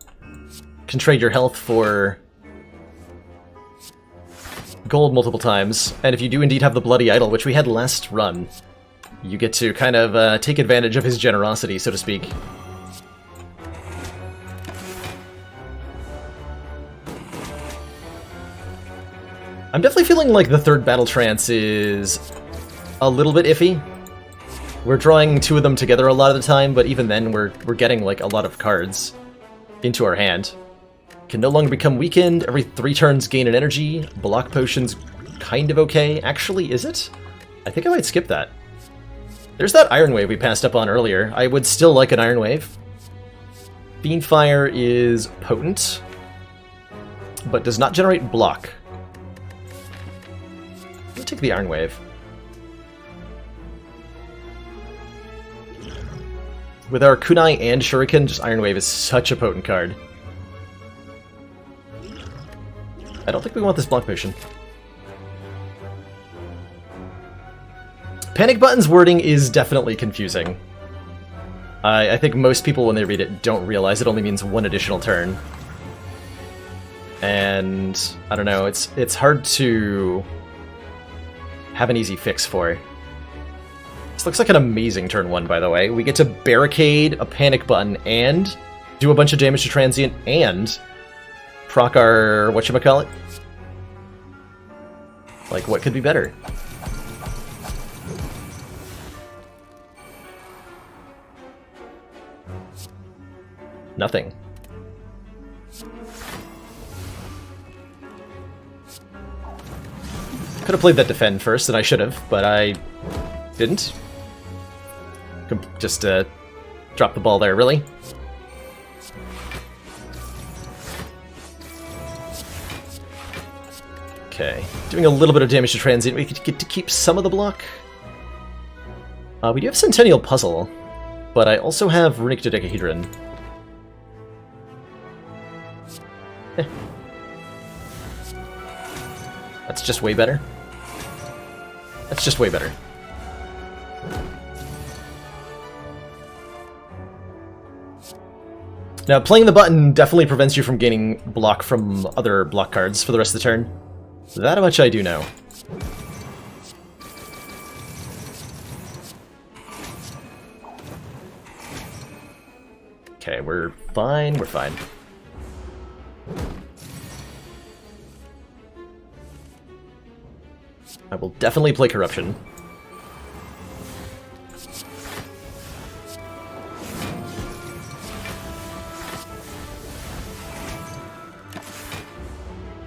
your health for gold multiple times, and if you do indeed have the Bloody Idol, which we had last run, you get to kind of take advantage of his generosity, so to speak. I'm definitely feeling like the third Battle Trance is a little bit iffy. We're drawing 2 of them together a lot of the time, but even then we're getting like a lot of cards into our hand. Can no longer become weakened. Every 3 turns gain an energy. Block potion's kind of okay. Actually, is it? I think I might skip that. There's that Iron Wave we passed up on earlier. I would still like an Iron Wave. Fiendfire is potent, but does not generate block. Let's take the Iron Wave. With our Kunai and Shuriken, just Iron Wave is such a potent card. I don't think we want this block potion. Panic Button's wording is definitely confusing. I think most people, when they read it, don't realize it only means 1 additional turn. And I don't know, it's hard to have an easy fix for. This looks like an amazing turn 1, by the way. We get to barricade a Panic Button and do a bunch of damage to Transient and proc our whatchamacallit. Like, what could be better? Nothing. Could have played that defend first, and I should have, but I didn't. Just drop the ball there, really. Okay, doing a little bit of damage to Transient. We could get to keep some of the block. We do have Centennial Puzzle, but I also have Runic Dodecahedron. That's just way better. That's just way better. Now, playing the button definitely prevents you from gaining block from other block cards for the rest of the turn. That much I do know. Okay, we're fine, we're fine. I will definitely play Corruption.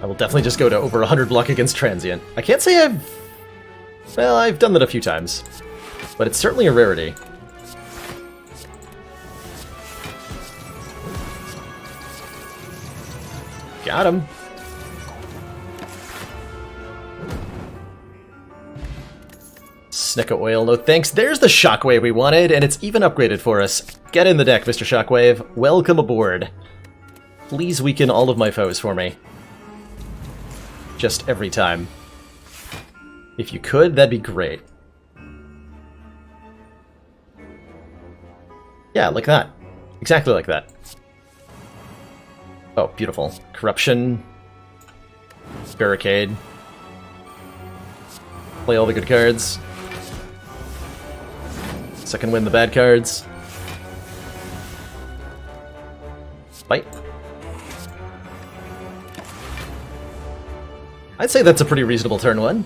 I will definitely just go to over 100 block against Transient. I can't say I've... Well, I've done that a few times. But it's certainly a rarity. Got him. Snicka Oil, no thanks. There's the Shockwave we wanted, and it's even upgraded for us. Get in the deck, Mr. Shockwave. Welcome aboard. Please weaken all of my foes for me. Just every time. If you could, that'd be great. Yeah, like that. Exactly like that. Oh, beautiful. Corruption. Barricade. Play all the good cards. So I can win the bad cards. Bite. I'd say that's a pretty reasonable turn one.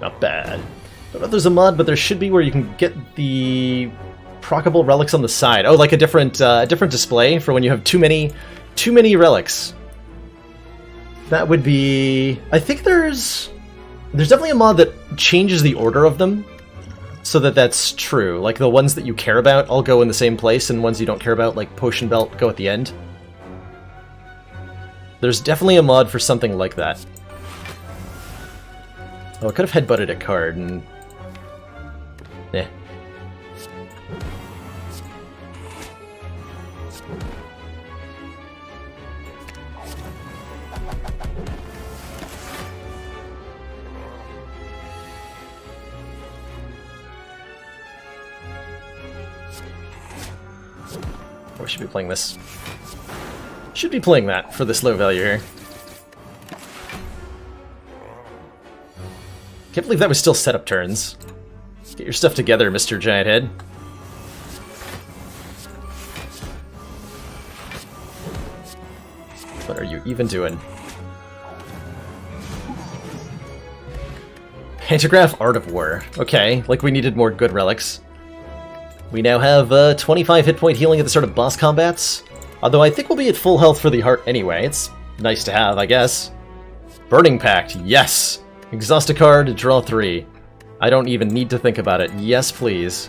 Not bad. I don't know if there's a mod, but there should be where you can get the proccable relics on the side. Oh, like a different display for when you have too many relics. That would be... I think there's definitely a mod that changes the order of them so that that's true. Like the ones that you care about all go in the same place, and ones you don't care about, like Potion Belt, go at the end. There's definitely a mod for something like that. Oh, I could have headbutted a card and... eh. Oh, we should be playing this. Should be playing that for this low value here. Can't believe that was still setup turns. Get your stuff together, Mr. Giant Head. What are you even doing? Pantograph Art of War. Okay, like we needed more good relics. We now have 25 hit point healing at the start of boss combats. Although I think we'll be at full health for the heart anyway. It's nice to have, I guess. Burning Pact, yes! Exhaust a card, draw 3. I don't even need to think about it. Yes, please.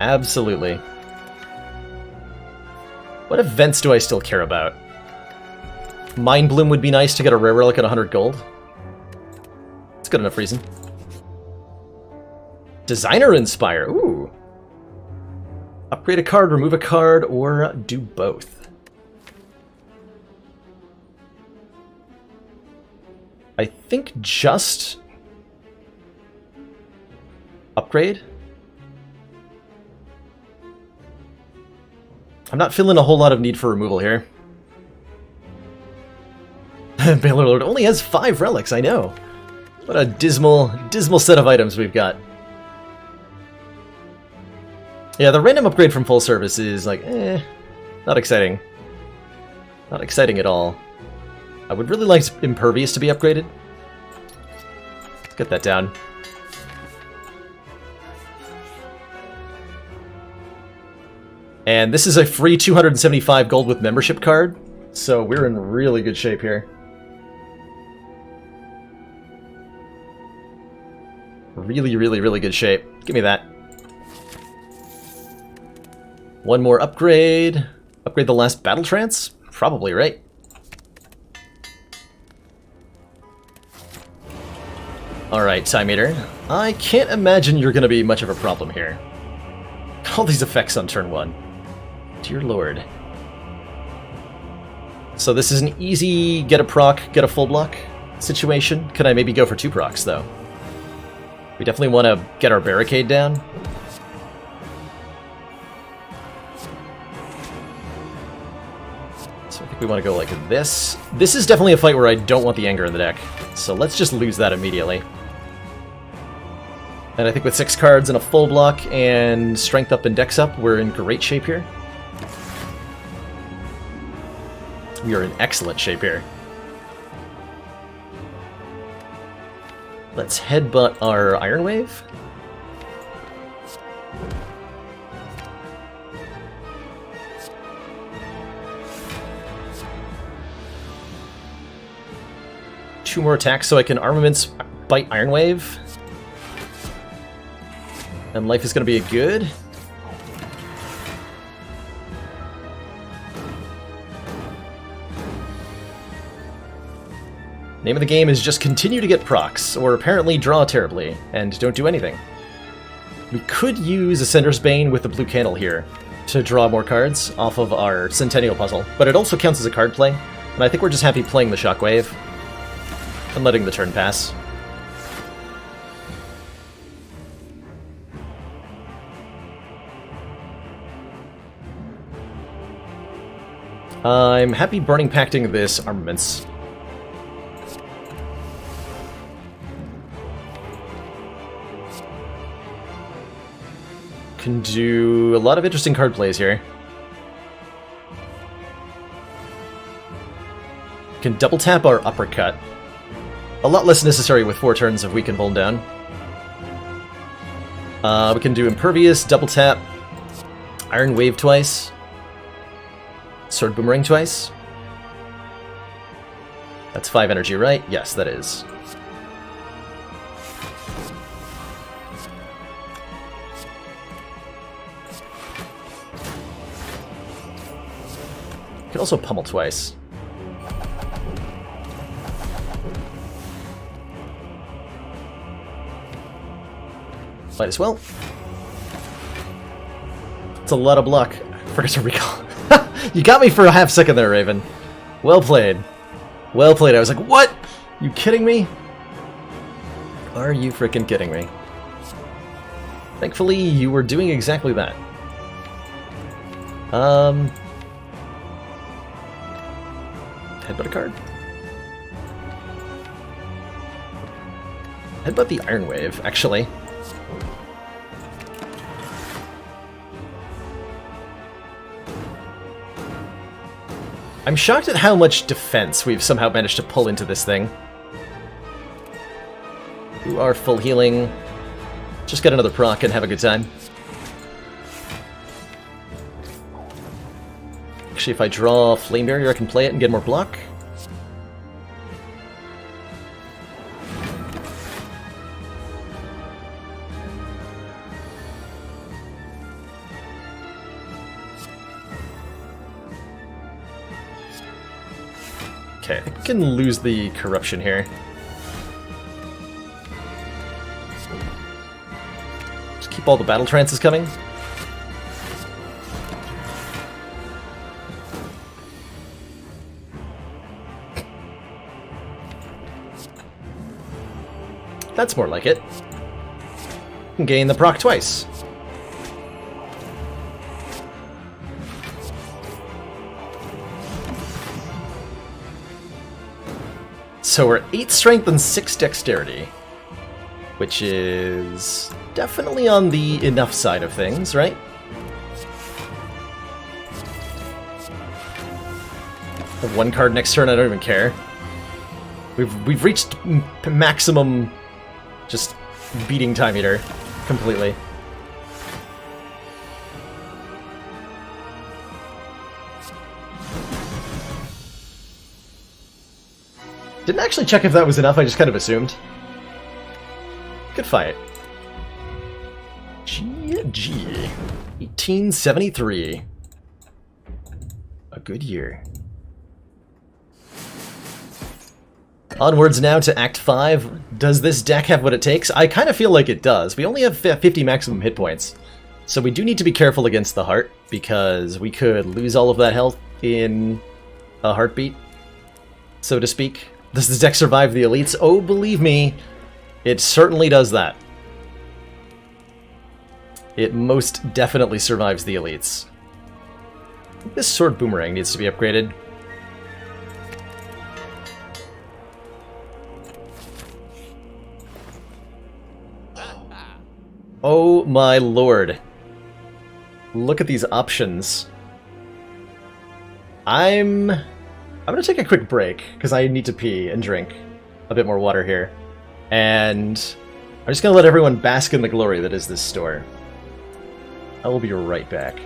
Absolutely. What events do I still care about? Mind Bloom would be nice to get a rare relic at 100 gold. It's good enough reason. Designer Inspire, ooh. Upgrade a card, remove a card, or do both. I think just upgrade. I'm not feeling a whole lot of need for removal here. Baylor Lord only has 5 relics, I know. What a dismal set of items we've got. Yeah, the random upgrade from full service is like, not exciting. Not exciting at all. I would really like Impervious to be upgraded. Let's get that down. And this is a free 275 gold with membership card, so we're in really good shape here. really, really, really good shape. Give me that. One more upgrade. Upgrade the last battle trance? Probably, right? Alright, Time Eater. I can't imagine you're going to be much of a problem here. All these effects on turn 1. Dear lord. So this is an easy get a proc, get a full block situation. Could I maybe go for 2 procs, though? We definitely want to get our barricade down. So I think we want to go like this. This is definitely a fight where I don't want the anger in the deck. So let's just lose that immediately. And I think with 6 cards and a full block and strength up and dex up, we're in great shape here. We are in excellent shape here. Let's headbutt our Iron Wave. Two more attacks so I can armaments bite Iron Wave. And life is going to be good. Name of the game is just continue to get procs, or apparently draw terribly, and don't do anything. We could use Ascender's Bane with the blue candle here to draw more cards off of our Centennial Puzzle, but it also counts as a card play, and I think we're just happy playing the Shockwave and letting the turn pass. I'm happy burning pacting this armaments. Can do a lot of interesting card plays here. Can double tap our uppercut. A lot less necessary with 4 turns of Weaken Bone down. We can do Impervious, double tap, Iron Wave twice, Sword Boomerang twice. That's 5 energy, right? Yes, that is. You can also pummel twice. Might as well. It's a lot of block. Forget to recall. You got me for a half second there, Raven. Well played. Well played. I was like, what? You kidding me? Are you freaking kidding me? Thankfully, you were doing exactly that. Headbutt a card. Headbutt the Iron Wave, actually. I'm shocked at how much defense we've somehow managed to pull into this thing. You are full healing. Just get another proc and have a good time. Actually, if I draw Flame Barrier, I can play it and get more block. Okay, I think we can lose the corruption here. Just keep all the battle trances coming. That's more like it. Can gain the proc twice. So we're 8 strength and 6 dexterity, which is definitely on the enough side of things, right? Have 1 card next turn, I don't even care. We've reached maximum just beating Time Eater completely. Didn't actually check if that was enough, I just kind of assumed. Good fight. G. 1873. A good year. Onwards now to Act 5. Does this deck have what it takes? I kind of feel like it does. We only have 50 maximum hit points. So we do need to be careful against the heart, because we could lose all of that health in a heartbeat, so to speak. Does this deck survive the elites? Oh, believe me, it certainly does that. It most definitely survives the elites. This sword boomerang needs to be upgraded. Oh my lord. Look at these options. I'm gonna take a quick break, because I need to pee and drink a bit more water here. And I'm just gonna let everyone bask in the glory that is this store. I will be right back.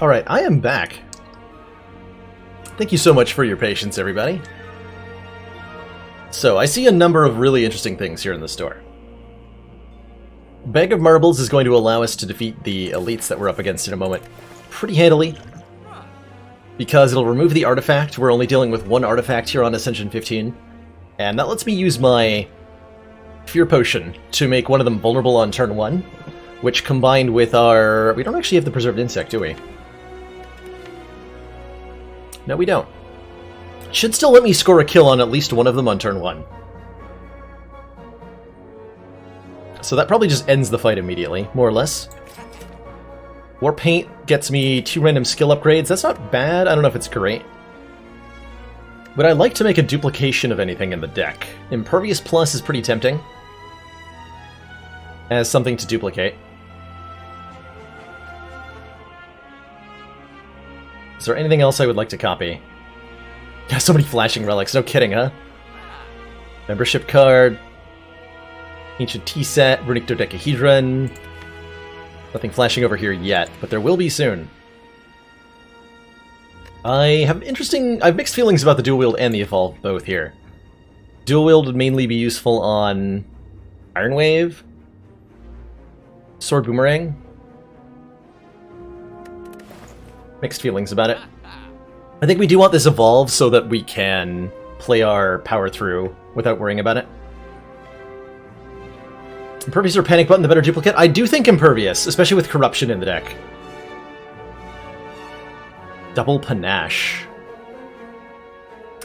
Alright, I am back. Thank you so much for your patience, everybody. So, I see a number of really interesting things here in the store. Bag of Marbles is going to allow us to defeat the elites that we're up against in a moment pretty handily, because it'll remove the artifact. We're only dealing with one artifact here on Ascension 15, and that lets me use my Fear Potion to make one of them vulnerable on turn 1, which combined with our... We don't actually have the Preserved Insect, do we? No, we don't. Should still let me score a kill on at least one of them on turn 1. So that probably just ends the fight immediately, more or less. War Paint gets me 2 random skill upgrades. That's not bad. I don't know if it's great. But I like to make a duplication of anything in the deck. Impervious Plus is pretty tempting as something to duplicate. Is there anything else I would like to copy? So many flashing relics, no kidding, huh? Membership card. Ancient tea set. Runic dodecahedron. Nothing flashing over here yet, but there will be soon. I have mixed feelings about the dual wield and the evolve both here. Dual wield would mainly be useful on Iron Wave, Sword Boomerang. Mixed feelings about it. I think we do want this evolve so that we can play our power through without worrying about it. Impervious or Panic Button, the better duplicate? I do think Impervious, especially with Corruption in the deck. Double Panache.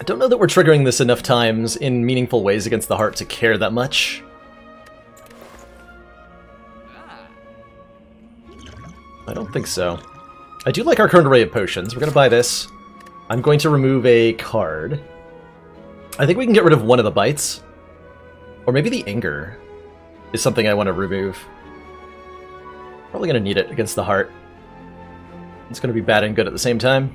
I don't know that we're triggering this enough times in meaningful ways against the heart to care that much. I don't think so. I do like our current array of potions. We're going to buy this. I'm going to remove a card. I think we can get rid of one of the bites. Or maybe the anger is something I want to remove. Probably going to need it against the heart. It's going to be bad and good at the same time.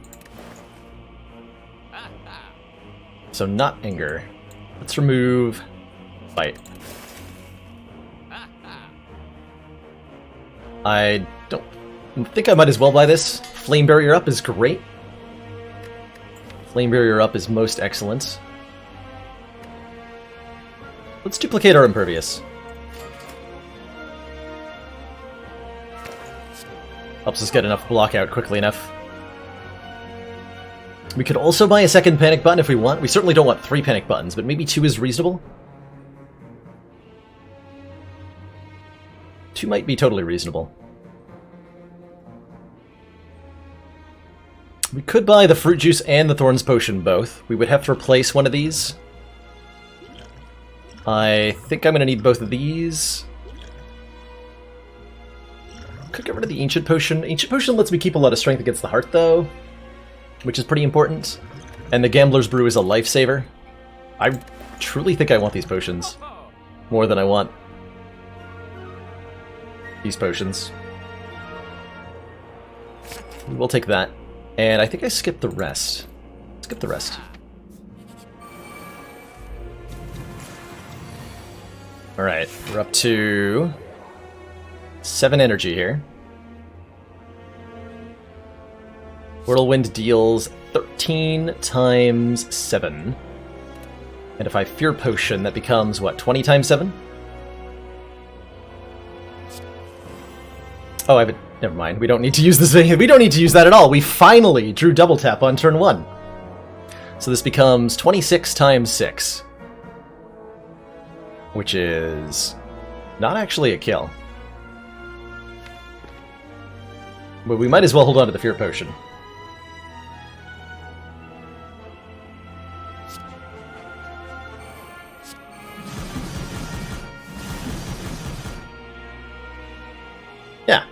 So not anger. Let's remove bite. I don't think I might as well buy this. Flame Barrier Up is great. Flame Barrier Up is most excellent. Let's duplicate our Impervious. Helps us get enough block out quickly enough. We could also buy a second Panic Button if we want. We certainly don't want 3 Panic Buttons, but maybe 2 is reasonable. 2 might be totally reasonable. We could buy the Fruit Juice and the Thorns Potion both. We would have to replace one of these. I think I'm going to need both of these. Could get rid of the Ancient Potion. Ancient Potion lets me keep a lot of strength against the heart, though, which is pretty important. And the Gambler's Brew is a lifesaver. I truly think I want these potions more than I want these potions. We'll take that. And I think I skipped the rest. Skip the rest. Alright, we're up to 7 energy here. Whirlwind deals 13 times 7. And if I Fear Potion, that becomes, what, 20 times 7? Oh, I have a... Never mind, we don't need to use this. We don't need to use that at all. We finally drew Double Tap on turn 1. So this becomes 26 times 6. Which is not actually a kill. But we might as well hold on to the Fear Potion. Yeah.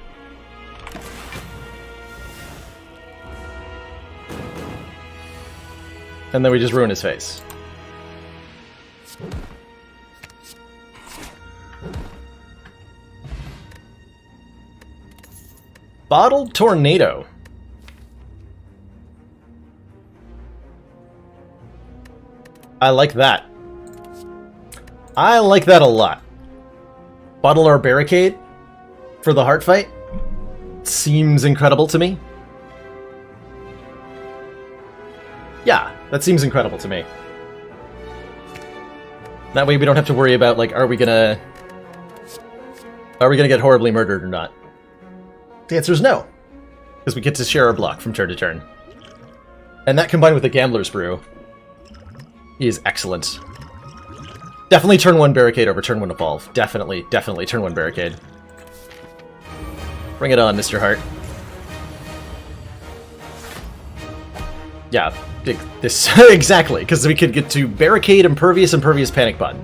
And then we just ruin his face. Bottled Tornado. I like that. I like that a lot. Bottle our Barricade for the heart fight seems incredible to me. Yeah, that seems incredible to me. That way we don't have to worry about, like, are we gonna get horribly murdered or not? The answer is no, because we get to share our block from turn to turn. And that combined with the Gambler's Brew is excellent. Definitely turn 1 Barricade over turn 1 Evolve. Definitely turn 1 Barricade. Bring it on, Mr. Hart. Yeah, this exactly, because we could get to Barricade, Impervious, Panic Button.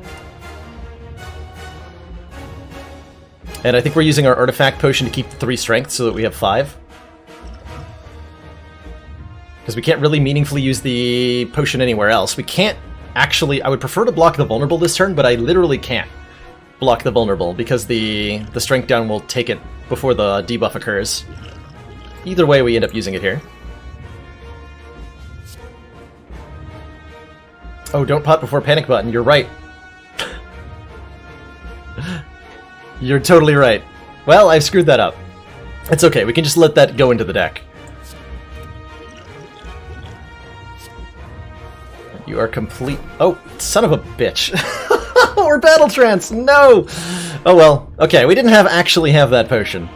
And I think we're using our Artifact Potion to keep 3 strength so that we have 5. Because we can't really meaningfully use the potion anywhere else. We can't actually... I would prefer to block the Vulnerable this turn, but I literally can't block the Vulnerable because the Strength down will take it before the debuff occurs. Either way, we end up using it here. Oh, don't pot before Panic Button. You're right. You're totally right. Well, I screwed that up. It's okay, we can just let that go into the deck. You are complete... Oh, son of a bitch. Or Battle Trance, no! Oh well, okay, we didn't actually have that potion.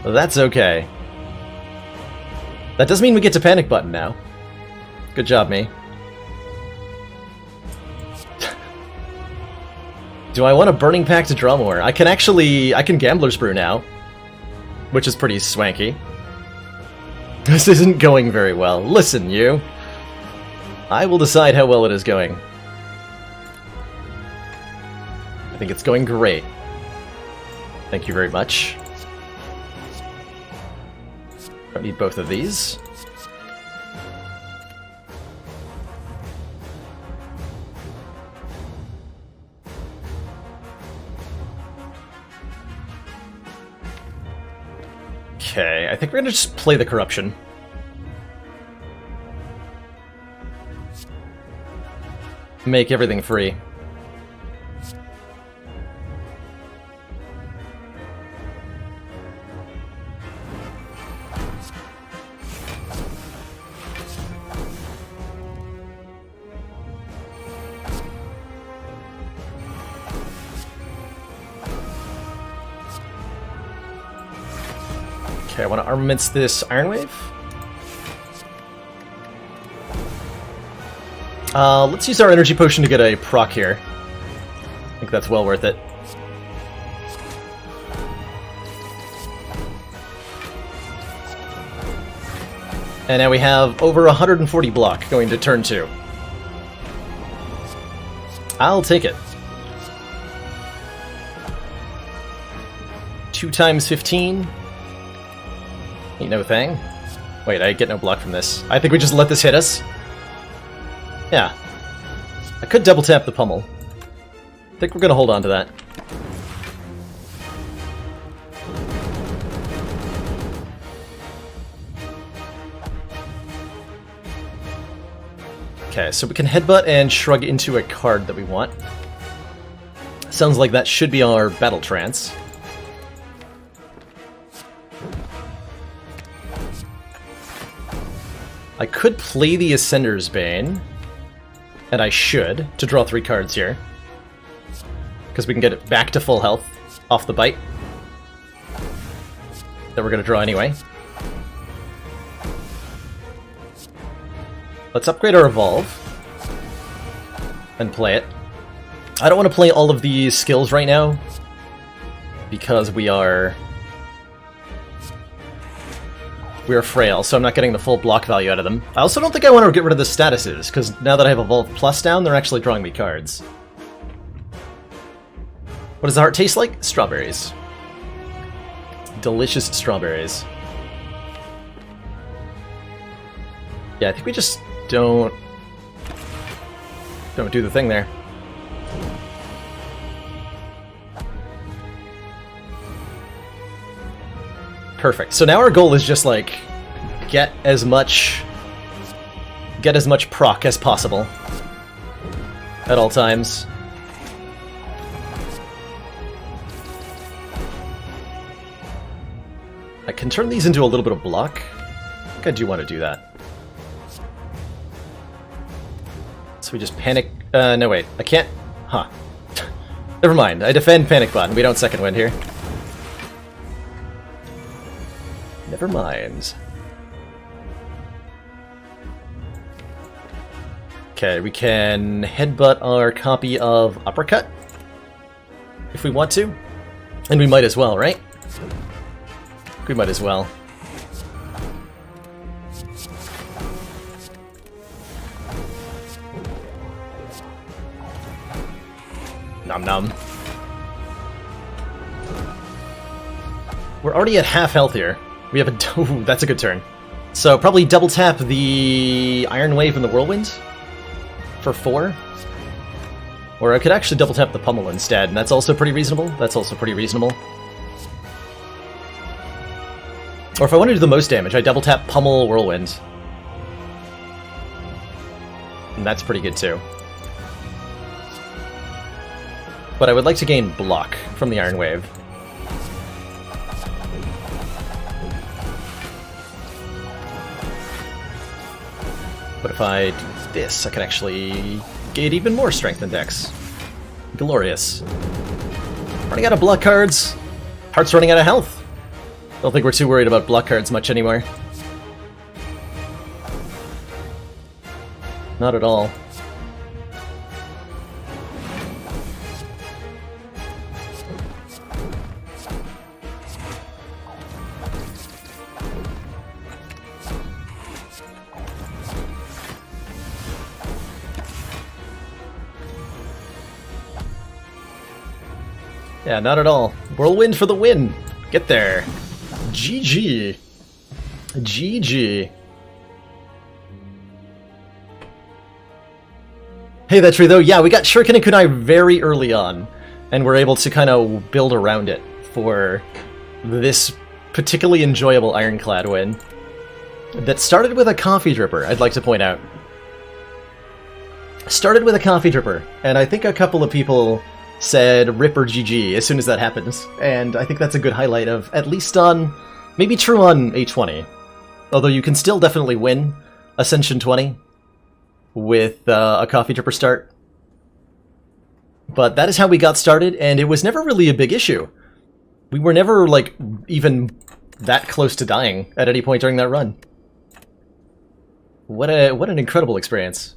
That's okay. That does mean we get to Panic Button now. Good job, me. Do I want a Burning Pack to draw more? I can Gambler's Brew now, which is pretty swanky. This isn't going very well. Listen, you. I will decide how well it is going. I think it's going great. Thank you very much. Don't need both of these. Okay, I think we're gonna just play the Corruption. Make everything free. Okay, I want to armaments this Iron Wave. Let's use our energy potion to get a proc here. I think that's well worth it. And now we have over 140 block going to turn 2. I'll take it. 2 times 15. Ain't no thing. Wait, I get no block from this. I think we just let this hit us. Yeah. I could double tap the pummel. I think we're gonna hold on to that. Okay, so we can headbutt and shrug into a card that we want. Sounds like that should be our Battle Trance. I could play the Ascender's Bane, and I should, to draw 3 cards here. Because we can get it back to full health off the bite. That we're going to draw anyway. Let's upgrade our Evolve. And play it. I don't want to play all of these skills right now. Because we are frail, so I'm not getting the full block value out of them. I also don't think I want to get rid of the statuses, because now that I have Evolve Plus down, they're actually drawing me cards. What does the heart taste like? Strawberries. Delicious strawberries. Yeah, I think we just don't do the thing there. Perfect. So now our goal is just like get as much proc as possible at all times. I can turn these into a little bit of block. I think I do want to do that. So we just panic. No wait, I can't. Huh. Never mind. I defend Panic Button. We don't second wind here. Never mind. Okay, we can headbutt our copy of Uppercut if we want to. And we might as well, right? We might as well. Nom nom. We're already at half health here. We have a... Ooh, that's a good turn. So probably double tap the Iron Wave and the Whirlwind for 4. Or I could actually double tap the Pummel instead, and that's also pretty reasonable. That's also pretty reasonable. Or if I want to do the most damage, I double tap Pummel Whirlwind. And that's pretty good too. But I would like to gain block from the Iron Wave. But if I do this, I can actually get even more strength and dex. Glorious. Running out of block cards. Heart's running out of health. Don't think we're too worried about block cards much anymore. Not at all. Yeah, not at all. Whirlwind for the win! Get there. GG. GG. Hey, that's true though. Yeah, we got Shuriken and Kunai very early on, and we're able to kind of build around it for this particularly enjoyable Ironclad win. That started with a coffee dripper, I'd like to point out. Started with a coffee dripper, and I think a couple of people said rip or GG as soon as that happens, and I think that's a good highlight of, at least on, maybe true on A20. Although you can still definitely win Ascension 20 with a coffee dripper start. But that is how we got started, and it was never really a big issue. We were never, like, even that close to dying at any point during that run. What an incredible experience.